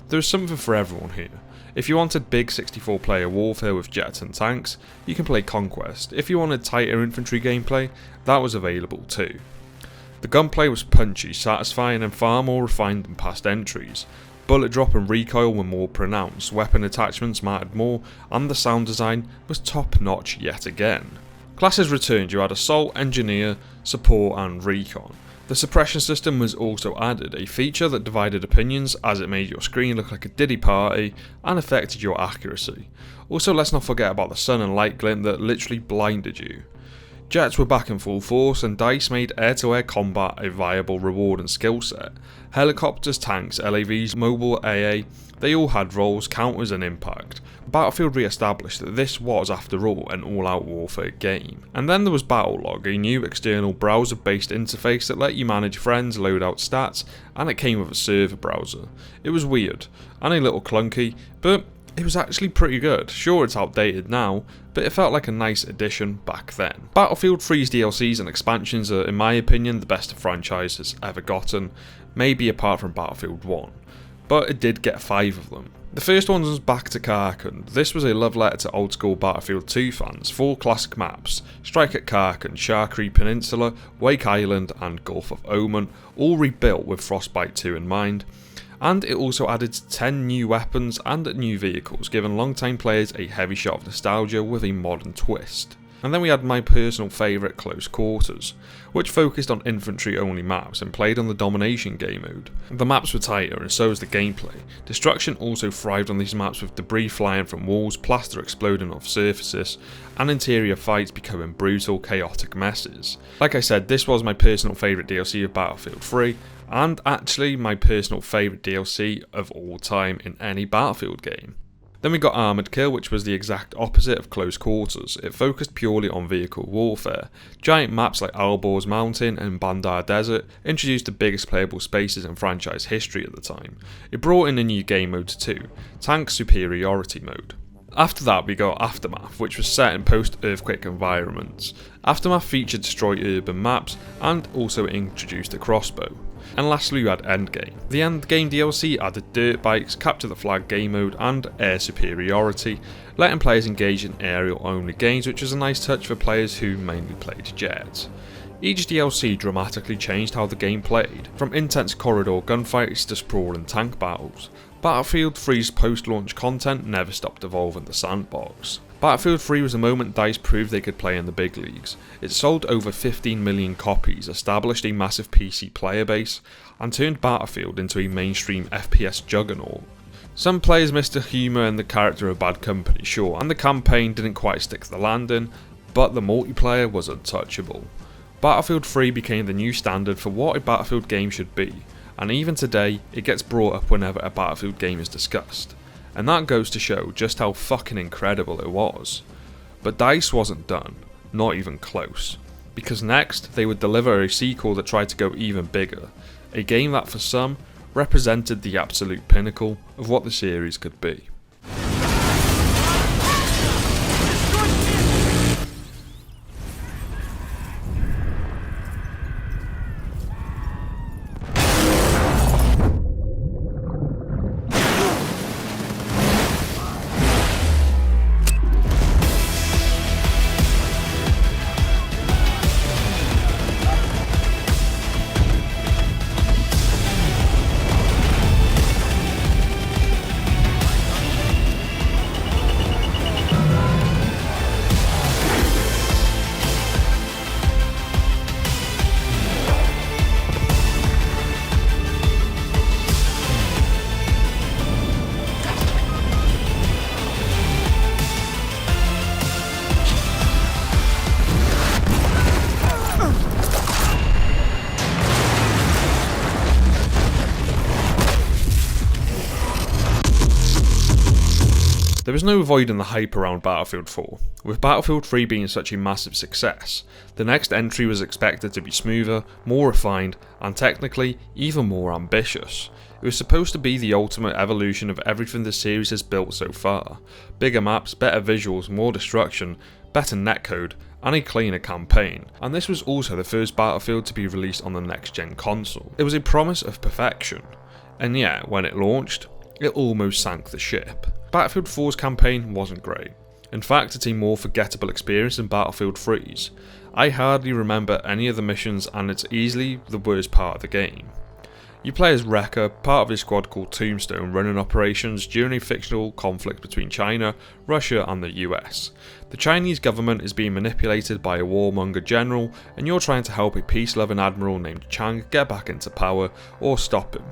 There was something for everyone here. If you wanted big 64-player warfare with jets and tanks, you can play Conquest. If you wanted tighter infantry gameplay, that was available too. The gunplay was punchy, satisfying and far more refined than past entries. Bullet drop and recoil were more pronounced, weapon attachments mattered more, and the sound design was top notch yet again. Classes returned. You had Assault, Engineer, Support and Recon. The suppression system was also added, a feature that divided opinions as it made your screen look like a diddy party and affected your accuracy. Also, let's not forget about the sun and light glint that literally blinded you. Jets were back in full force and DICE made air-to-air combat a viable reward and skill set. Helicopters, tanks, LAVs, mobile AA, they all had roles, counters and impact. Battlefield re-established that this was, after all, an all-out warfare game. And then there was Battlelog, a new external browser-based interface that let you manage friends, load out stats, and it came with a server browser. It was weird, and a little clunky, but it was actually pretty good. Sure, it's outdated now, but it felt like a nice addition back then. Battlefield 3's DLCs and expansions are, in my opinion, the best the franchise has ever gotten, maybe apart from Battlefield 1. But it did get 5 of them. The first one was Back to Karkand. This was a love letter to old school Battlefield 2 fans. 4 classic maps: Strike at Karkand, Sharkey Peninsula, Wake Island and Gulf of Oman, all rebuilt with Frostbite 2 in mind. And it also added 10 new weapons and new vehicles, giving long-time players a heavy shot of nostalgia with a modern twist. And then we had my personal favourite, Close Quarters, which focused on infantry-only maps and played on the domination game mode. The maps were tighter and so was the gameplay. Destruction also thrived on these maps with debris flying from walls, plaster exploding off surfaces, and interior fights becoming brutal, chaotic messes. Like I said, this was my personal favourite DLC of Battlefield 3, and actually my personal favourite DLC of all time in any Battlefield game. Then we got Armoured Kill, which was the exact opposite of Close Quarters. It focused purely on vehicle warfare. Giant maps like Alborz Mountain and Bandar Desert introduced the biggest playable spaces in franchise history at the time. It brought in a new game mode too, Tank Superiority Mode. After that we got Aftermath, which was set in post-earthquake environments. Aftermath featured destroy urban maps and also introduced a crossbow. And lastly we had Endgame. The Endgame DLC added dirt bikes, capture the flag game mode and air superiority, letting players engage in aerial only games, which was a nice touch for players who mainly played jets. Each DLC dramatically changed how the game played, from intense corridor gunfights to sprawling tank battles. Battlefield 3's post-launch content never stopped evolving the sandbox. Battlefield 3 was the moment DICE proved they could play in the big leagues. It sold over 15 million copies, established a massive PC player base, and turned Battlefield into a mainstream FPS juggernaut. Some players missed the humour and the character of Bad Company, sure, and the campaign didn't quite stick to the landing, but the multiplayer was untouchable. Battlefield 3 became the new standard for what a Battlefield game should be, and even today, it gets brought up whenever a Battlefield game is discussed. And that goes to show just how fucking incredible it was. But DICE wasn't done, not even close. Because next, they would deliver a sequel that tried to go even bigger. A game that for some, represented the absolute pinnacle of what the series could be. There was no avoiding the hype around Battlefield 4. With Battlefield 3 being such a massive success, the next entry was expected to be smoother, more refined, and technically even more ambitious. It was supposed to be the ultimate evolution of everything the series has built so far. Bigger maps, better visuals, more destruction, better netcode, and a cleaner campaign. And this was also the first Battlefield to be released on the next gen console. It was a promise of perfection. And yet, when it launched, it almost sank the ship. Battlefield 4's campaign wasn't great. In fact, it's a more forgettable experience than Battlefield 3's. I hardly remember any of the missions and it's easily the worst part of the game. You play as Wrecker, part of a squad called Tombstone, running operations during a fictional conflict between China, Russia and the US. The Chinese government is being manipulated by a warmonger general and you're trying to help a peace-loving admiral named Chang get back into power or stop him.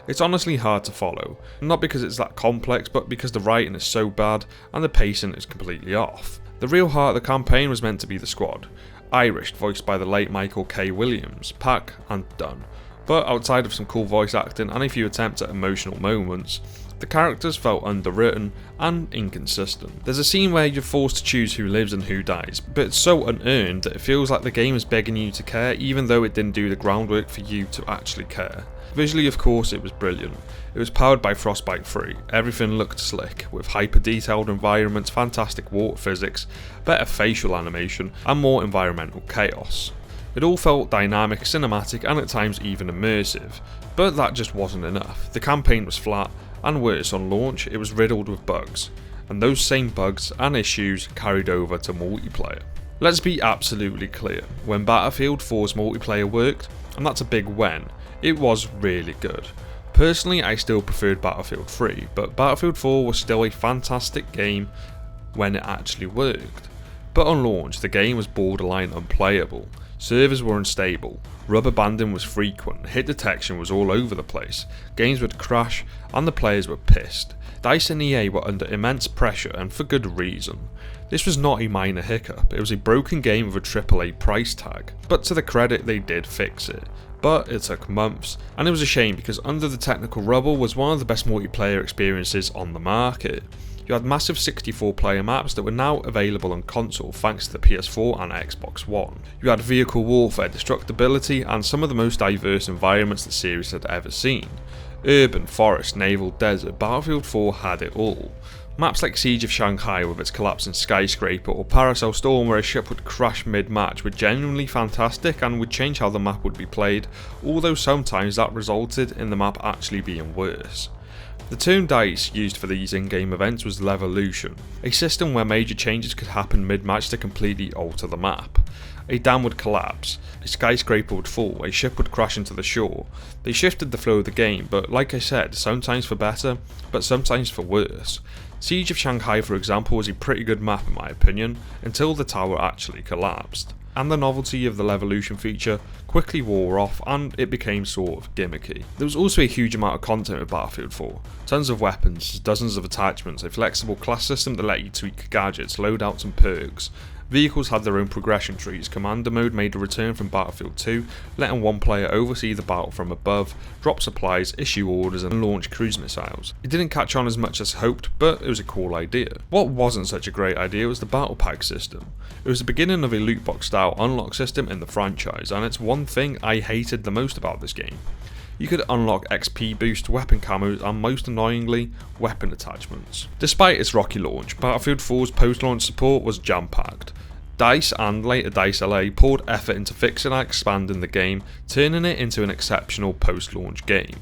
It's honestly hard to follow, not because it's that complex, but because the writing is so bad and the pacing is completely off. The real heart of the campaign was meant to be the squad. Irish, voiced by the late Michael K. Williams, Pac, and Dunn. But outside of some cool voice acting and a few attempts at emotional moments, the characters felt underwritten and inconsistent. There's a scene where you're forced to choose who lives and who dies, but it's so unearned that it feels like the game is begging you to care even though it didn't do the groundwork for you to actually care. Visually, of course, it was brilliant. It was powered by Frostbite 3, everything looked slick, with hyper-detailed environments, fantastic water physics, better facial animation, and more environmental chaos. It all felt dynamic, cinematic, and at times even immersive, but that just wasn't enough. The campaign was flat, and worse, on launch, it was riddled with bugs, and those same bugs and issues carried over to multiplayer. Let's be absolutely clear, when Battlefield 4's multiplayer worked, and that's a big when, it was really good. Personally, I still preferred Battlefield 3, but Battlefield 4 was still a fantastic game when it actually worked. But on launch, the game was borderline unplayable. Servers were unstable, rubber banding was frequent, hit detection was all over the place, games would crash, and the players were pissed. DICE and EA were under immense pressure, and for good reason. This was not a minor hiccup, it was a broken game with a AAA price tag, but to their credit they did fix it. But it took months, and it was a shame because under the technical rubble was one of the best multiplayer experiences on the market. You had massive 64-player maps that were now available on console thanks to the PS4 and Xbox One. You had vehicle warfare, destructibility, and some of the most diverse environments the series had ever seen. Urban, forest, naval, desert, Battlefield 4 had it all. Maps like Siege of Shanghai with its collapsing skyscraper, or Paracel Storm where a ship would crash mid-match, were genuinely fantastic and would change how the map would be played, although sometimes that resulted in the map actually being worse. The term DICE used for these in-game events was Levolution, a system where major changes could happen mid-match to completely alter the map. A dam would collapse, a skyscraper would fall, a ship would crash into the shore. They shifted the flow of the game, but like I said, sometimes for better, but sometimes for worse. Siege of Shanghai, for example, was a pretty good map in my opinion, until the tower actually collapsed. And the novelty of the Levolution feature quickly wore off and it became sort of gimmicky. There was also a huge amount of content with Battlefield 4. Tons of weapons, dozens of attachments, a flexible class system that let you tweak gadgets, loadouts and perks. Vehicles had their own progression trees, Commander mode made a return from Battlefield 2, letting one player oversee the battle from above, drop supplies, issue orders and launch cruise missiles. It didn't catch on as much as hoped, but it was a cool idea. What wasn't such a great idea was the battle pack system. It was the beginning of a loot box style unlock system in the franchise, and it's one thing I hated the most about this game. You could unlock XP boost, weapon camos, and most annoyingly, weapon attachments. Despite its rocky launch, Battlefield 4's post-launch support was jam-packed. DICE and later DICE LA poured effort into fixing and expanding the game, turning it into an exceptional post-launch game.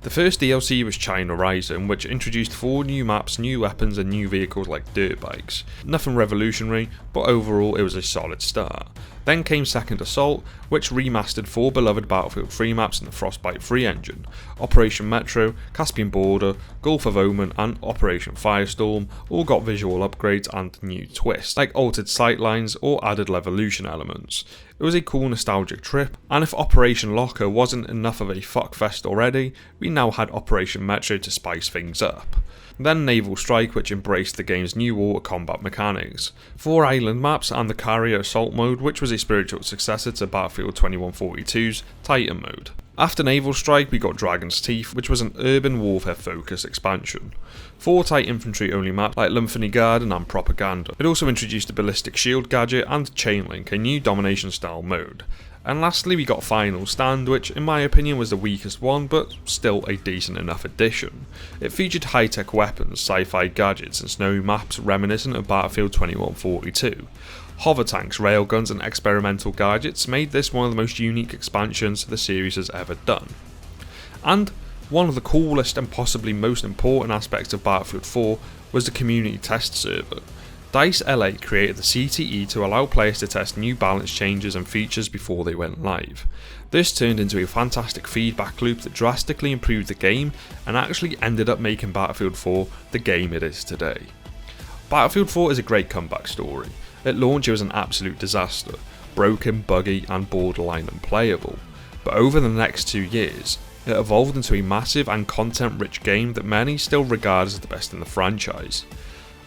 The first DLC was China Rising, which introduced 4 new maps, new weapons and new vehicles like dirt bikes. Nothing revolutionary, but overall it was a solid start. Then came Second Assault, which remastered 4 beloved Battlefield 3 maps in the Frostbite 3 engine. Operation Metro, Caspian Border, Gulf of Oman and Operation Firestorm all got visual upgrades and new twists, like altered sightlines or added Levolution elements. It was a cool nostalgic trip, and if Operation Locker wasn't enough of a fuckfest already, we now had Operation Metro to spice things up. Then Naval Strike, which embraced the game's new water combat mechanics, 4 island maps and the Carrier Assault mode, which was a spiritual successor to Battlefield 2142's Titan mode. After Naval Strike we got Dragon's Teeth, which was an urban warfare focused expansion. 4 tight infantry only maps like Lumphany Garden and Propaganda. It also introduced a ballistic shield gadget and Chainlink, a new domination style mode. And lastly we got Final Stand, which in my opinion was the weakest one, but still a decent enough addition. It featured high-tech weapons, sci-fi gadgets and snowy maps reminiscent of Battlefield 2142. Hover tanks, railguns and experimental gadgets made this one of the most unique expansions the series has ever done. And one of the coolest and possibly most important aspects of Battlefield 4 was the community test server. DICE LA created the CTE to allow players to test new balance changes and features before they went live. This turned into a fantastic feedback loop that drastically improved the game and actually ended up making Battlefield 4 the game it is today. Battlefield 4 is a great comeback story. At launch it was an absolute disaster, broken, buggy and borderline unplayable. But over the next 2 years, it evolved into a massive and content-rich game that many still regard as the best in the franchise.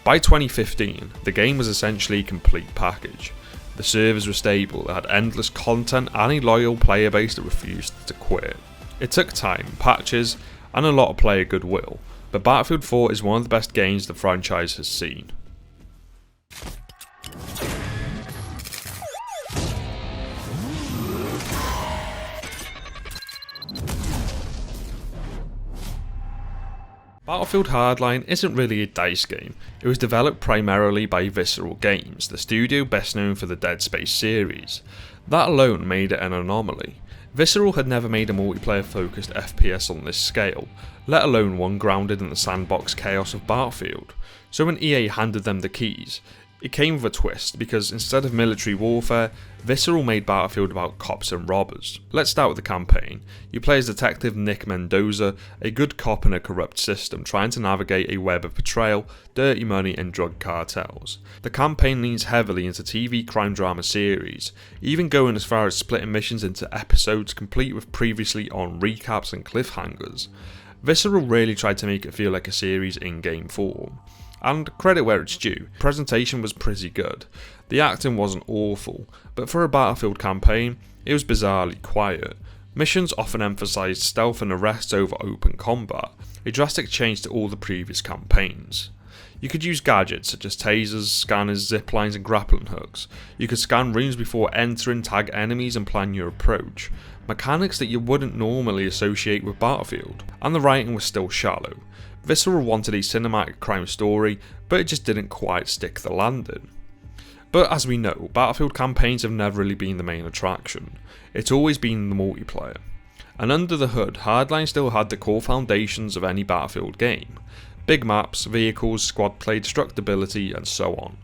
By 2015, the game was essentially a complete package. The servers were stable, it had endless content and a loyal player base that refused to quit. It took time, patches, and a lot of player goodwill, but Battlefield 4 is one of the best games the franchise has seen. Battlefield Hardline isn't really a DICE game. It was developed primarily by Visceral Games, the studio best known for the Dead Space series. That alone made it an anomaly. Visceral had never made a multiplayer focused FPS on this scale, let alone one grounded in the sandbox chaos of Battlefield. So when EA handed them the keys, it came with a twist, because instead of military warfare, Visceral made Battlefield about cops and robbers. Let's start with the campaign. You play as Detective Nick Mendoza, a good cop in a corrupt system, trying to navigate a web of betrayal, dirty money and drug cartels. The campaign leans heavily into TV crime drama series, even going as far as splitting missions into episodes complete with previously on recaps and cliffhangers. Visceral really tried to make it feel like a series in game form. And credit where it's due, presentation was pretty good. The acting wasn't awful, but for a Battlefield campaign, it was bizarrely quiet. Missions often emphasised stealth and arrests over open combat, a drastic change to all the previous campaigns. You could use gadgets such as tasers, scanners, ziplines and grappling hooks. You could scan rooms before entering, tag enemies and plan your approach. Mechanics that you wouldn't normally associate with Battlefield. And the writing was still shallow. Visceral wanted a cinematic crime story, but it just didn't quite stick the landing. But as we know, Battlefield campaigns have never really been the main attraction. It's always been the multiplayer. And under the hood, Hardline still had the core foundations of any Battlefield game. Big maps, vehicles, squad play, destructibility, and so on.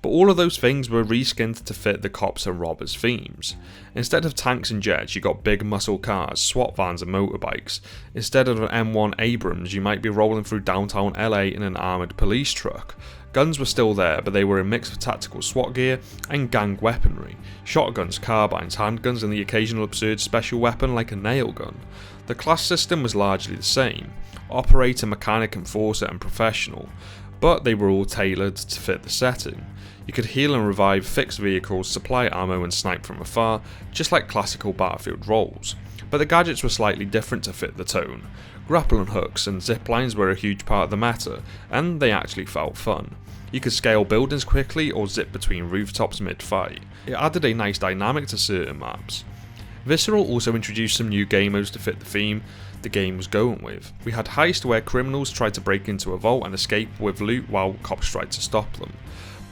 But all of those things were reskinned to fit the cops and robbers themes. Instead of tanks and jets, you got big muscle cars, SWAT vans and motorbikes. Instead of an M1 Abrams, you might be rolling through downtown LA in an armoured police truck. Guns were still there, but they were a mix of tactical SWAT gear and gang weaponry. Shotguns, carbines, handguns and the occasional absurd special weapon like a nail gun. The class system was largely the same: operator, mechanic, enforcer and professional, but they were all tailored to fit the setting. You could heal and revive, fix vehicles, supply ammo and snipe from afar, just like classical Battlefield roles. But the gadgets were slightly different to fit the tone. Grapple and hooks and zip lines were a huge part of the meta, and they actually felt fun. You could scale buildings quickly or zip between rooftops mid-fight. It added a nice dynamic to certain maps. Visceral also introduced some new game modes to fit the theme the game was going with. We had Heist, where criminals tried to break into a vault and escape with loot while cops tried to stop them.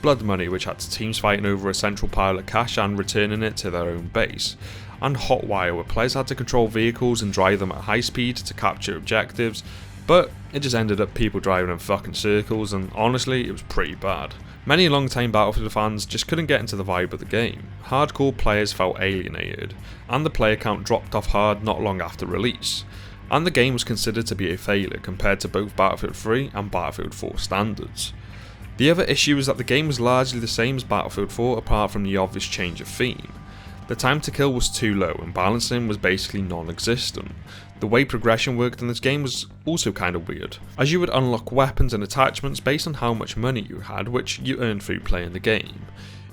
Blood Money, which had teams fighting over a central pile of cash and returning it to their own base. And Hotwire, where players had to control vehicles and drive them at high speed to capture objectives, but it just ended up people driving in fucking circles, and honestly it was pretty bad. Many long-time Battlefield fans just couldn't get into the vibe of the game. Hardcore players felt alienated, and the player count dropped off hard not long after release. And the game was considered to be a failure compared to both Battlefield 3 and Battlefield 4 standards. The other issue is that the game was largely the same as Battlefield 4 apart from the obvious change of theme. The time to kill was too low and balancing was basically non-existent. The way progression worked in this game was also kind of weird, as you would unlock weapons and attachments based on how much money you had, which you earned through playing the game.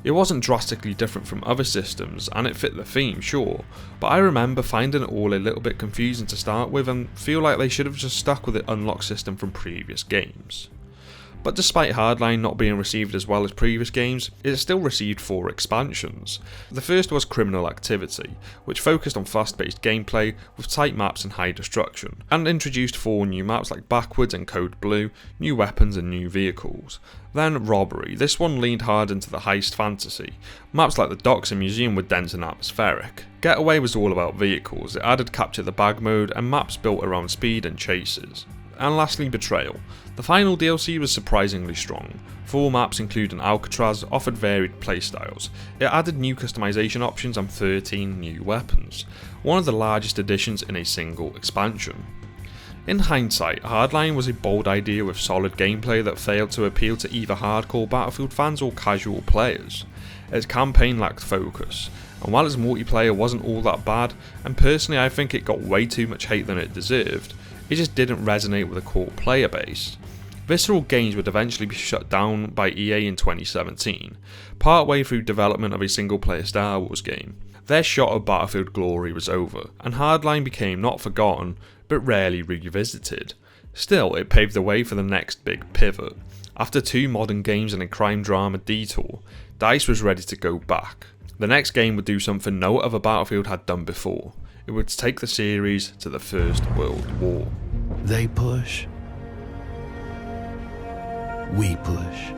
It wasn't drastically different from other systems, and it fit the theme, sure, but I remember finding it all a little bit confusing to start with and feel like they should have just stuck with the unlock system from previous games. But despite Hardline not being received as well as previous games, it still received 4 expansions. The first was Criminal Activity, which focused on fast-paced gameplay with tight maps and high destruction, and introduced 4 new maps like Backwards and Code Blue, new weapons and new vehicles. Then Robbery. This one leaned hard into the heist fantasy. Maps like the docks and museum were dense and atmospheric. Getaway was all about vehicles, it added Capture the Bag mode and maps built around speed and chases. And lastly, Betrayal. The final DLC was surprisingly strong. 4 maps including Alcatraz offered varied playstyles. It added new customization options and 13 new weapons, one of the largest additions in a single expansion. In hindsight, Hardline was a bold idea with solid gameplay that failed to appeal to either hardcore Battlefield fans or casual players. Its campaign lacked focus, and while its multiplayer wasn't all that bad, and personally I think it got way too much hate than it deserved, it just didn't resonate with a core player base. Visceral Games would eventually be shut down by EA in 2017, partway through development of a single-player Star Wars game. Their shot of Battlefield glory was over, and Hardline became not forgotten, but rarely revisited. Still, it paved the way for the next big pivot. After 2 modern games and a crime drama detour, DICE was ready to go back. The next game would do something no other Battlefield had done before. It would take the series to the First World War. They push. We push.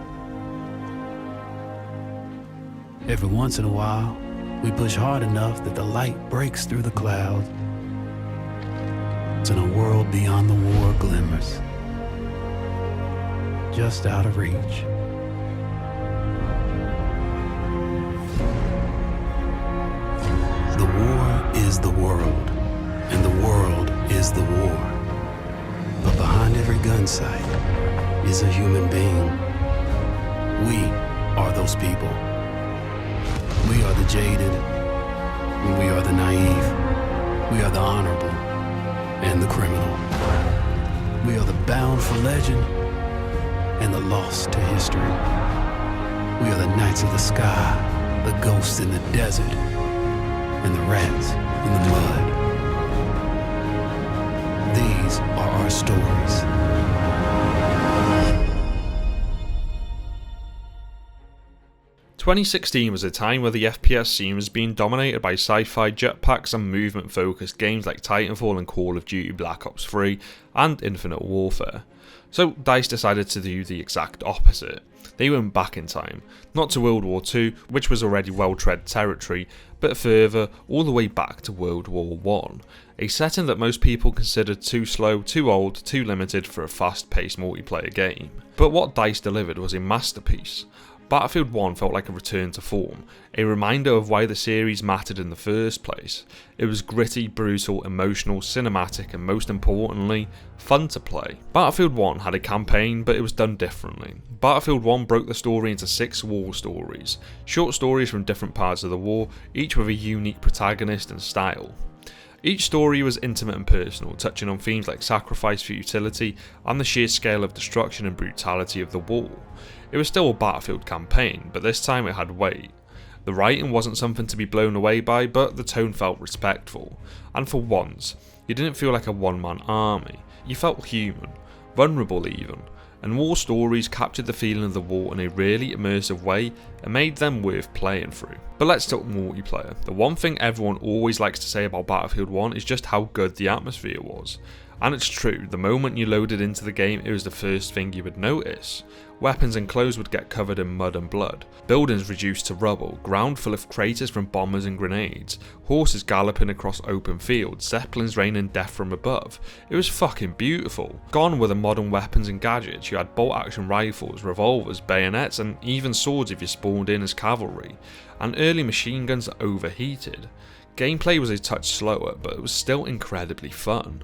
Every once in a while, we push hard enough that the light breaks through the clouds, and a world beyond the war glimmers, just out of reach. The war is the world, and the world is the war. But behind every gun sight is a human being. We are those people. We are the jaded, we are the naive, we are the honorable and the criminal. We are the bound for legend and the lost to history. We are the knights of the sky, the ghosts in the desert, and the rats in the mud. These are our stories. "2016 was a time where the FPS scene was being dominated by sci-fi jetpacks and movement-focused games like Titanfall and Call of Duty Black Ops 3 and Infinite Warfare. So DICE decided to do the exact opposite. They went back in time, not to World War II, which was already well-tread territory, but further, all the way back to World War I, a setting that most people considered too slow, too old, too limited for a fast-paced multiplayer game. But what DICE delivered was a masterpiece. Battlefield 1 felt like a return to form, a reminder of why the series mattered in the first place. It was gritty, brutal, emotional, cinematic, and most importantly, fun to play. Battlefield 1 had a campaign, but it was done differently. Battlefield 1 broke the story into 6 war stories, short stories from different parts of the war, each with a unique protagonist and style. Each story was intimate and personal, touching on themes like sacrifice for utility and the sheer scale of destruction and brutality of the war. It was still a Battlefield campaign, but this time it had weight. The writing wasn't something to be blown away by, but the tone felt respectful. And for once, you didn't feel like a one-man army. You felt human, vulnerable even, and war stories captured the feeling of the war in a really immersive way and made them worth playing through. But let's talk multiplayer. The one thing everyone always likes to say about Battlefield 1 is just how good the atmosphere was. And it's true, the moment you loaded into the game, it was the first thing you would notice. Weapons and clothes would get covered in mud and blood, buildings reduced to rubble, ground full of craters from bombers and grenades, horses galloping across open fields, zeppelins raining death from above. It was fucking beautiful. Gone were the modern weapons and gadgets. You had bolt action rifles, revolvers, bayonets, and even swords if you spawned in as cavalry, and early machine guns that overheated. Gameplay was a touch slower, but it was still incredibly fun.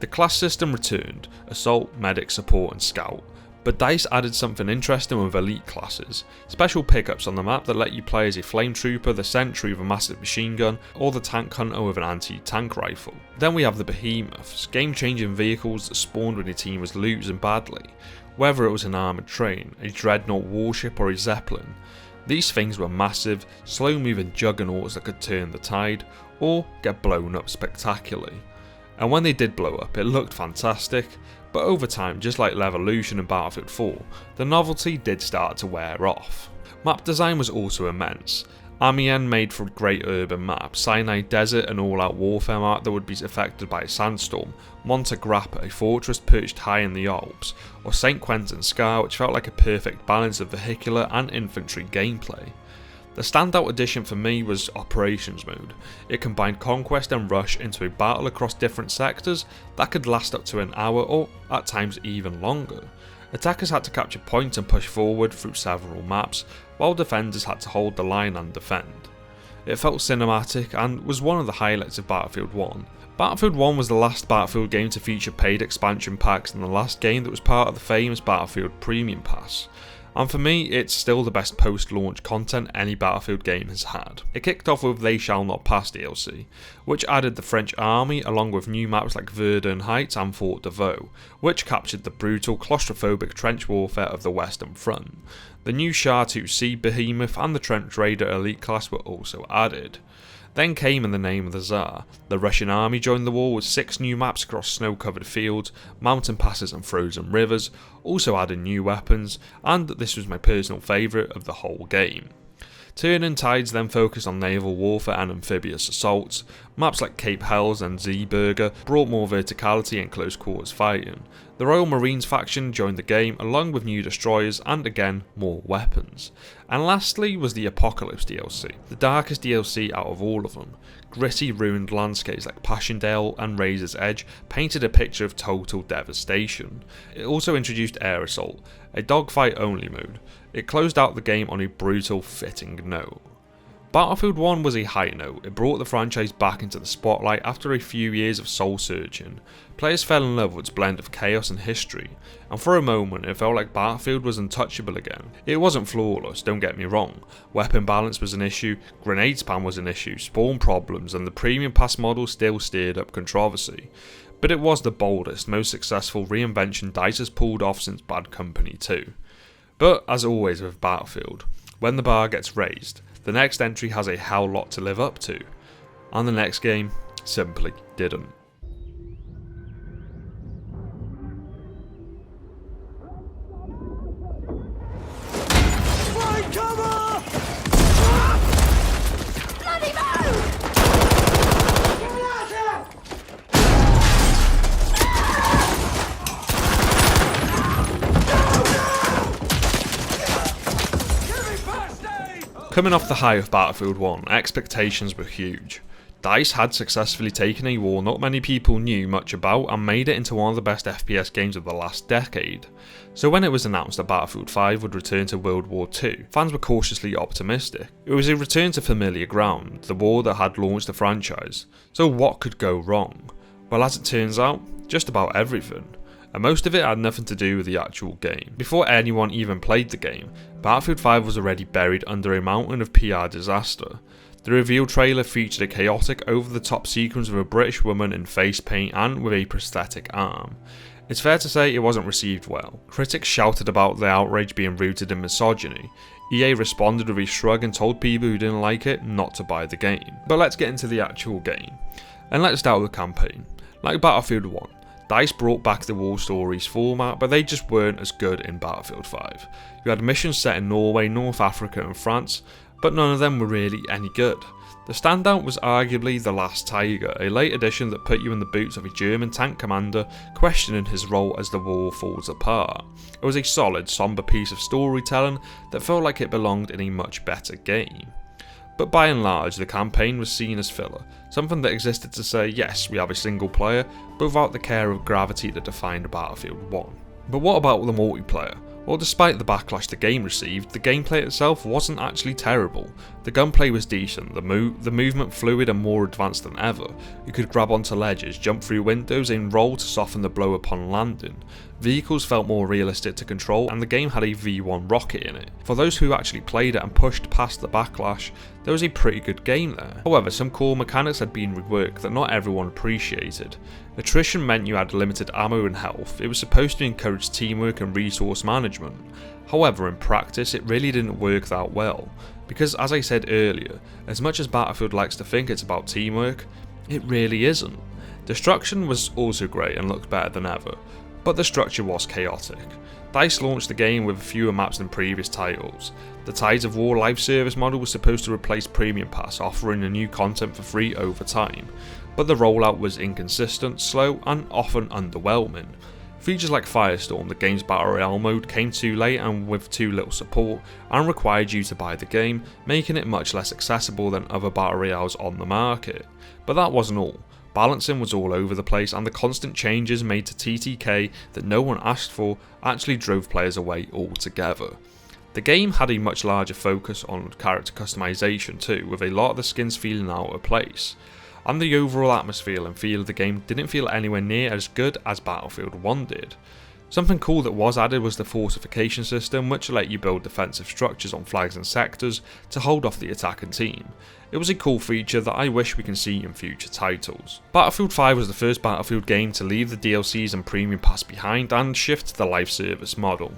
The class system returned, Assault, Medic, Support and Scout, but DICE added something interesting with elite classes, special pickups on the map that let you play as a flame trooper, the sentry with a massive machine gun, or the tank hunter with an anti-tank rifle. Then we have the behemoths, game-changing vehicles that spawned when your team was losing badly, whether it was an armoured train, a dreadnought warship or a zeppelin. These things were massive, slow-moving juggernauts that could turn the tide, or get blown up spectacularly. And when they did blow up, it looked fantastic, but over time, just like Levolution and Battlefield 4, the novelty did start to wear off. Map design was also immense. Amiens made for a great urban map, Sinai Desert an all-out warfare map that would be affected by a sandstorm, Monte Grappa a fortress perched high in the Alps, or St. Quentin Scar which felt like a perfect balance of vehicular and infantry gameplay. The standout addition for me was Operations Mode. It combined Conquest and Rush into a battle across different sectors that could last up to an hour or at times even longer. Attackers had to capture points and push forward through several maps, while defenders had to hold the line and defend. It felt cinematic and was one of the highlights of Battlefield 1. Battlefield 1 was the last Battlefield game to feature paid expansion packs and the last game that was part of the famous Battlefield Premium Pass. And for me, it's still the best post-launch content any Battlefield game has had. It kicked off with They Shall Not Pass DLC, which added the French army along with new maps like Verdun Heights and Fort de Vaux, which captured the brutal, claustrophobic trench warfare of the Western Front. The new Char 2C Behemoth and the Trench Raider Elite class were also added. Then came In the Name of the Tsar. The Russian army joined the war with 6 new maps across snow-covered fields, mountain passes and frozen rivers, also adding new weapons, and this was my personal favourite of the whole game. Turning Tides then focused on naval warfare and amphibious assaults. Maps like Cape Helles and Zeeburger brought more verticality and close quarters fighting. The Royal Marines faction joined the game along with new destroyers and again more weapons. And lastly was the Apocalypse DLC, the darkest DLC out of all of them. Gritty ruined landscapes like Passchendaele and Razor's Edge painted a picture of total devastation. It also introduced Air Assault, a dogfight only mode. It closed out the game on a brutal, fitting note. Battlefield 1 was a high note. It brought the franchise back into the spotlight after a few years of soul-searching. Players fell in love with its blend of chaos and history, and for a moment it felt like Battlefield was untouchable again. It wasn't flawless, don't get me wrong. Weapon balance was an issue, grenade spam was an issue, spawn problems, and the Premium Pass model still stirred up controversy. But it was the boldest, most successful reinvention DICE has pulled off since Bad Company 2. But as always with Battlefield, when the bar gets raised, the next entry has a hell lot to live up to, and the next game simply didn't. Find cover! Bloody move! Get out here! Coming off the high of Battlefield 1, expectations were huge. DICE had successfully taken a war not many people knew much about and made it into one of the best FPS games of the last decade. So when it was announced that Battlefield 5 would return to World War II, fans were cautiously optimistic. It was a return to familiar ground, the war that had launched the franchise. So what could go wrong? Well, as it turns out, just about everything. And most of it had nothing to do with the actual game. Before anyone even played the game, Battlefield 5 was already buried under a mountain of PR disaster. The reveal trailer featured a chaotic, over-the-top sequence of a British woman in face paint and with a prosthetic arm. It's fair to say it wasn't received well. Critics shouted about the outrage being rooted in misogyny. EA responded with a shrug and told people who didn't like it not to buy the game. But let's get into the actual game. And let's start with the campaign. Like Battlefield 1, DICE brought back the War Stories format, but they just weren't as good in Battlefield 5. You had missions set in Norway, North Africa and France, but none of them were really any good. The standout was arguably The Last Tiger, a late addition that put you in the boots of a German tank commander questioning his role as the war falls apart. It was a solid, somber piece of storytelling that felt like it belonged in a much better game. But by and large, the campaign was seen as filler, something that existed to say, yes, we have a single player, but without the care of gravity that defined Battlefield 1. But what about the multiplayer? Well, despite the backlash the game received, the gameplay itself wasn't actually terrible. The gunplay was decent, the movement fluid and more advanced than ever. You could grab onto ledges, jump through windows and roll to soften the blow upon landing. Vehicles felt more realistic to control and the game had a V1 rocket in it. For those who actually played it and pushed past the backlash, there was a pretty good game there. However, some core mechanics had been reworked that not everyone appreciated. Attrition meant you had limited ammo and health. It was supposed to encourage teamwork and resource management. However, in practice it really didn't work that well, because as I said earlier, as much as Battlefield likes to think it's about teamwork, it really isn't. Destruction was also great and looked better than ever, but the structure was chaotic. DICE launched the game with fewer maps than previous titles. The Tides of War live service model was supposed to replace Premium Pass, offering the new content for free over time, but the rollout was inconsistent, slow and often underwhelming. Features like Firestorm, the game's Battle Royale mode, came too late and with too little support, and required you to buy the game, making it much less accessible than other Battle Royales on the market. But that wasn't all. Balancing was all over the place and the constant changes made to TTK that no one asked for actually drove players away altogether. The game had a much larger focus on character customization too, with a lot of the skins feeling out of place. And the overall atmosphere and feel of the game didn't feel anywhere near as good as Battlefield 1 did. Something cool that was added was the fortification system, which let you build defensive structures on flags and sectors to hold off the attacking team. It was a cool feature that I wish we can see in future titles. Battlefield 5 was the first Battlefield game to leave the DLCs and Premium Pass behind and shift to the live service model.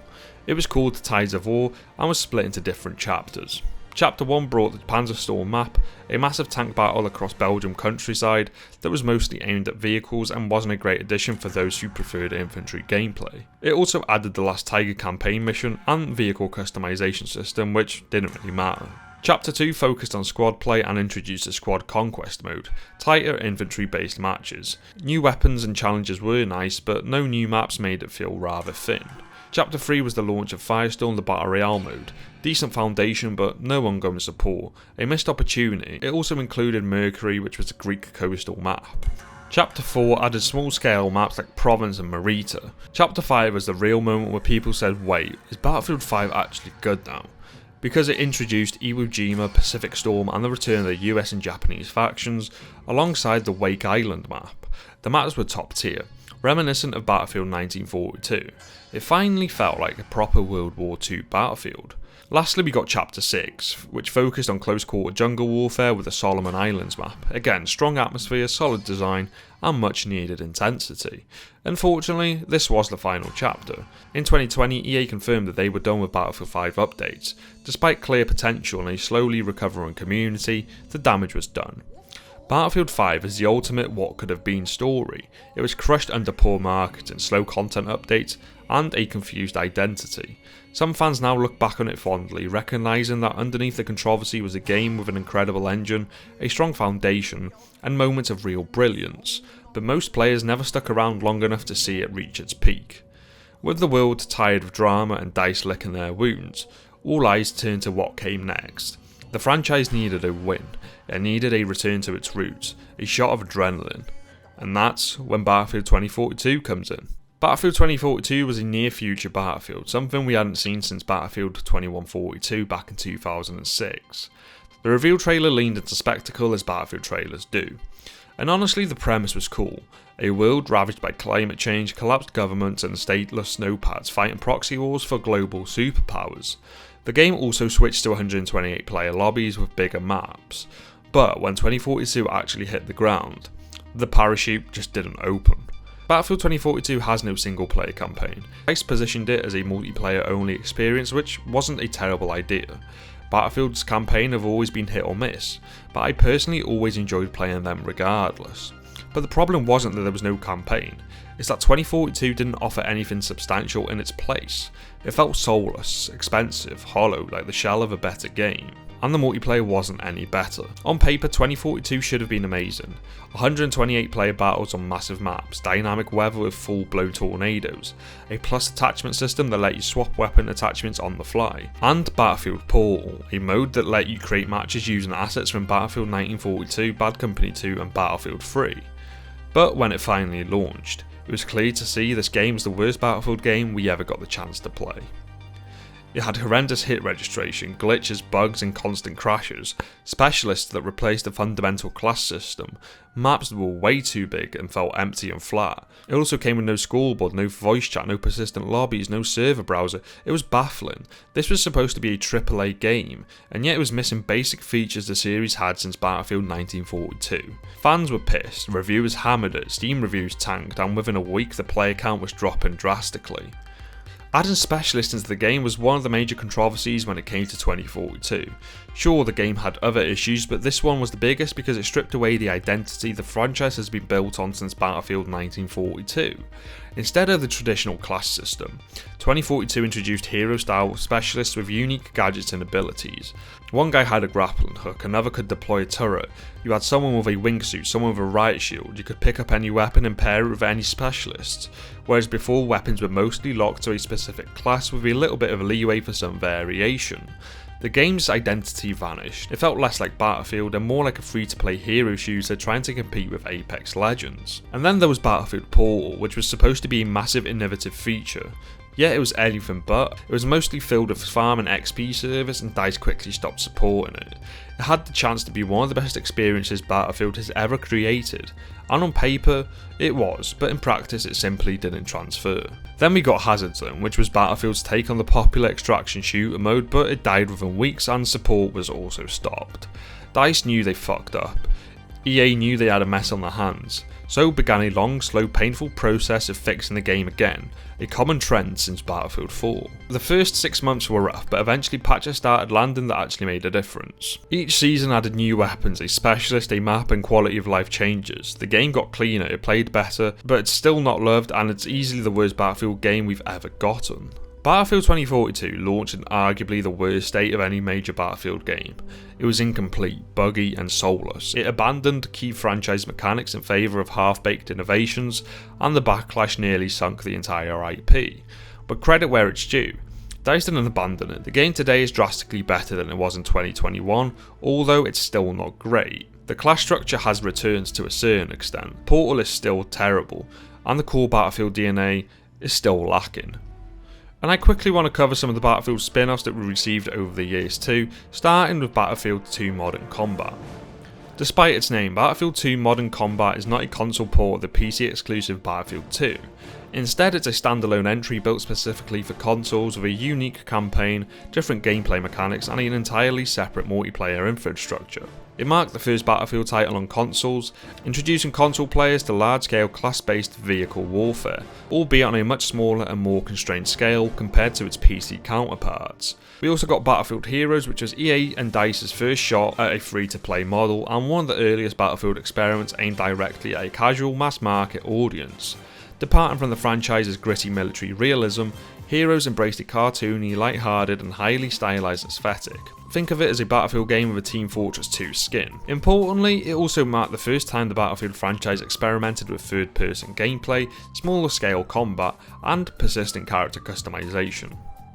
It was called The Tides of War and was split into different chapters. Chapter 1 brought the Panzerstorm map, a massive tank battle across Belgium countryside that was mostly aimed at vehicles and wasn't a great addition for those who preferred infantry gameplay. It also added the Last Tiger campaign mission and vehicle customization system, which didn't really matter. Chapter 2 focused on squad play and introduced a squad conquest mode, tighter infantry based matches. New weapons and challenges were nice, but no new maps made it feel rather thin. Chapter 3 was the launch of Firestorm, the Battle Royale mode. Decent foundation but no ongoing support, a missed opportunity. It also included Mercury, which was a Greek coastal map. Chapter 4 added small scale maps like Provence and Merita. Chapter 5 was the real moment where people said, wait, is Battlefield 5 actually good now? Because it introduced Iwo Jima, Pacific Storm and the return of the US and Japanese factions, alongside the Wake Island map. The maps were top tier, reminiscent of Battlefield 1942. It finally felt like a proper World War II Battlefield. Lastly, we got Chapter 6, which focused on close quarter jungle warfare with the Solomon Islands map. Again, strong atmosphere, solid design, and much needed intensity. Unfortunately, this was the final chapter. In 2020, EA confirmed that they were done with Battlefield 5 updates. Despite clear potential and a slowly recovering community, the damage was done. Battlefield 5 is the ultimate what could have been story. It was crushed under poor marketing, slow content updates, and a confused identity. Some fans now look back on it fondly, recognising that underneath the controversy was a game with an incredible engine, a strong foundation, and moments of real brilliance, but most players never stuck around long enough to see it reach its peak. With the world tired of drama and DICE licking their wounds, all eyes turned to what came next. The franchise needed a win, it needed a return to its roots, a shot of adrenaline, and that's when Battlefield 2042 comes in. Battlefield 2042 was a near future Battlefield, something we hadn't seen since Battlefield 2142 back in 2006. The reveal trailer leaned into spectacle as Battlefield trailers do, and honestly the premise was cool. A world ravaged by climate change, collapsed governments and stateless snowpads fighting proxy wars for global superpowers. The game also switched to 128 player lobbies with bigger maps, but when 2042 actually hit the ground, the parachute just didn't open. Battlefield 2042 has no single player campaign. DICE positioned it as a multiplayer only experience, which wasn't a terrible idea. Battlefield's campaign have always been hit or miss, but I personally always enjoyed playing them regardless. But the problem wasn't that there was no campaign, it's that 2042 didn't offer anything substantial in its place. It felt soulless, expensive, hollow, like the shell of a better game. And the multiplayer wasn't any better. On paper, 2042 should have been amazing. 128 player battles on massive maps, dynamic weather with full-blown tornadoes, a plus attachment system that let you swap weapon attachments on the fly, and Battlefield Portal, a mode that let you create matches using assets from Battlefield 1942, Bad Company 2 and Battlefield 3. But when it finally launched, it was clear to see this game was the worst Battlefield game we ever got the chance to play. It had horrendous hit registration, glitches, bugs and constant crashes, specialists that replaced the fundamental class system, maps that were way too big and felt empty and flat. It also came with no scoreboard, no voice chat, no persistent lobbies, no server browser. It was baffling. This was supposed to be a AAA game, and yet it was missing basic features the series had since Battlefield 1942. Fans were pissed, reviewers hammered it, Steam reviews tanked, and within a week the player count was dropping drastically. Adding specialists into the game was one of the major controversies when it came to 2042. Sure, the game had other issues, but this one was the biggest because it stripped away the identity the franchise has been built on since Battlefield 1942. Instead of the traditional class system, 2042 introduced hero-style specialists with unique gadgets and abilities. One guy had a grappling hook, another could deploy a turret, you had someone with a wingsuit, someone with a riot shield, you could pick up any weapon and pair it with any specialist, whereas before weapons were mostly locked to a specific class with a little bit of leeway for some variation. The game's identity vanished. It felt less like Battlefield and more like a free-to-play hero shooter trying to compete with Apex Legends. And then there was Battlefield Portal, which was supposed to be a massive innovative feature. Yet it was anything but. It was mostly filled with farm and XP service, and DICE quickly stopped supporting it. It had the chance to be one of the best experiences Battlefield has ever created, and on paper it was, but in practice it simply didn't transfer. Then we got Hazard Zone, which was Battlefield's take on the popular extraction shooter mode, but it died within weeks and support was also stopped. DICE knew they fucked up. EA knew they had a mess on their hands, so began a long, slow, painful process of fixing the game again, a common trend since Battlefield 4. The first 6 months were rough, but eventually patches started landing that actually made a difference. Each season added new weapons, a specialist, a map and quality of life changes. The game got cleaner, it played better, but it's still not loved and it's easily the worst Battlefield game we've ever gotten. Battlefield 2042 launched in arguably the worst state of any major Battlefield game. It was incomplete, buggy and soulless. It abandoned key franchise mechanics in favour of half-baked innovations, and the backlash nearly sunk the entire IP. But credit where it's due, DICE didn't abandon it. The game today is drastically better than it was in 2021, although it's still not great. The class structure has returned to a certain extent, Portal is still terrible, and the core Battlefield DNA is still lacking. And I quickly want to cover some of the Battlefield spin-offs that we received over the years too, starting with Battlefield 2 Modern Combat. Despite its name, Battlefield 2 Modern Combat is not a console port of the PC exclusive Battlefield 2. Instead, it's a standalone entry built specifically for consoles with a unique campaign, different gameplay mechanics and an entirely separate multiplayer infrastructure. It marked the first Battlefield title on consoles, introducing console players to large-scale class-based vehicle warfare, albeit on a much smaller and more constrained scale compared to its PC counterparts. We also got Battlefield Heroes, which was EA and DICE's first shot at a free-to-play model and one of the earliest Battlefield experiments aimed directly at a casual mass-market audience. Departing from the franchise's gritty military realism, Heroes embraced a cartoony, light-hearted and highly stylised aesthetic. Think of it as a Battlefield game with a Team Fortress 2 skin. Importantly, it also marked the first time the Battlefield franchise experimented with third-person gameplay, smaller scale combat, and persistent character customization.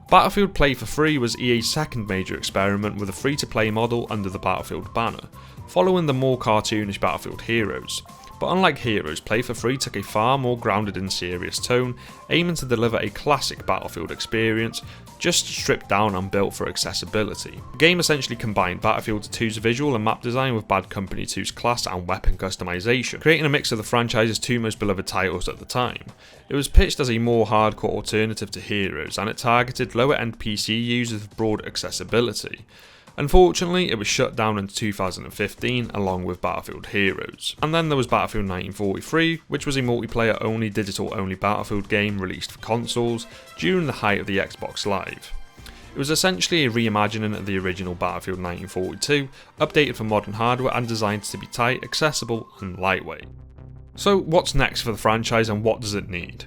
Battlefield Play for Free was EA's second major experiment with a free-to-play model under the Battlefield banner, following the more cartoonish Battlefield Heroes. But unlike Heroes, Play for Free took a far more grounded and serious tone, aiming to deliver a classic Battlefield experience, just stripped down and built for accessibility. The game essentially combined Battlefield 2's visual and map design with Bad Company 2's class and weapon customization, creating a mix of the franchise's two most beloved titles at the time. It was pitched as a more hardcore alternative to Heroes, and it targeted lower-end PC users with broad accessibility. Unfortunately, it was shut down in 2015 along with Battlefield Heroes. And then there was Battlefield 1943, which was a multiplayer only, digital only Battlefield game released for consoles during the height of the Xbox Live. It was essentially a reimagining of the original Battlefield 1942, updated for modern hardware and designed to be tight, accessible and lightweight. So what's next for the franchise and what does it need?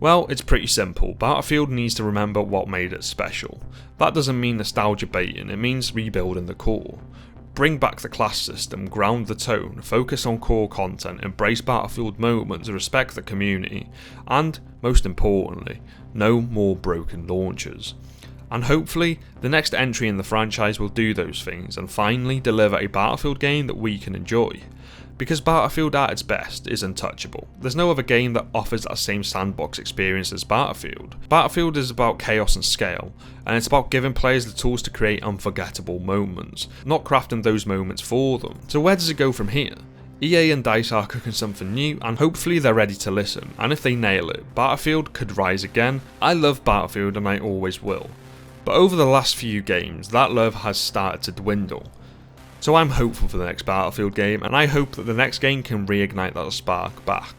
Well, it's pretty simple. Battlefield needs to remember what made it special. That doesn't mean nostalgia baiting, it means rebuilding the core. Bring back the class system, ground the tone, focus on core content, embrace Battlefield moments, respect the community, and, most importantly, no more broken launchers. And hopefully, the next entry in the franchise will do those things and finally deliver a Battlefield game that we can enjoy. Because Battlefield at its best is untouchable. There's no other game that offers that same sandbox experience as Battlefield. Battlefield is about chaos and scale, and it's about giving players the tools to create unforgettable moments, not crafting those moments for them. So where does it go from here? EA and DICE are cooking something new, and hopefully they're ready to listen, and if they nail it, Battlefield could rise again. I love Battlefield and I always will. But over the last few games, that love has started to dwindle. So I'm hopeful for the next Battlefield game, and I hope that the next game can reignite that spark back.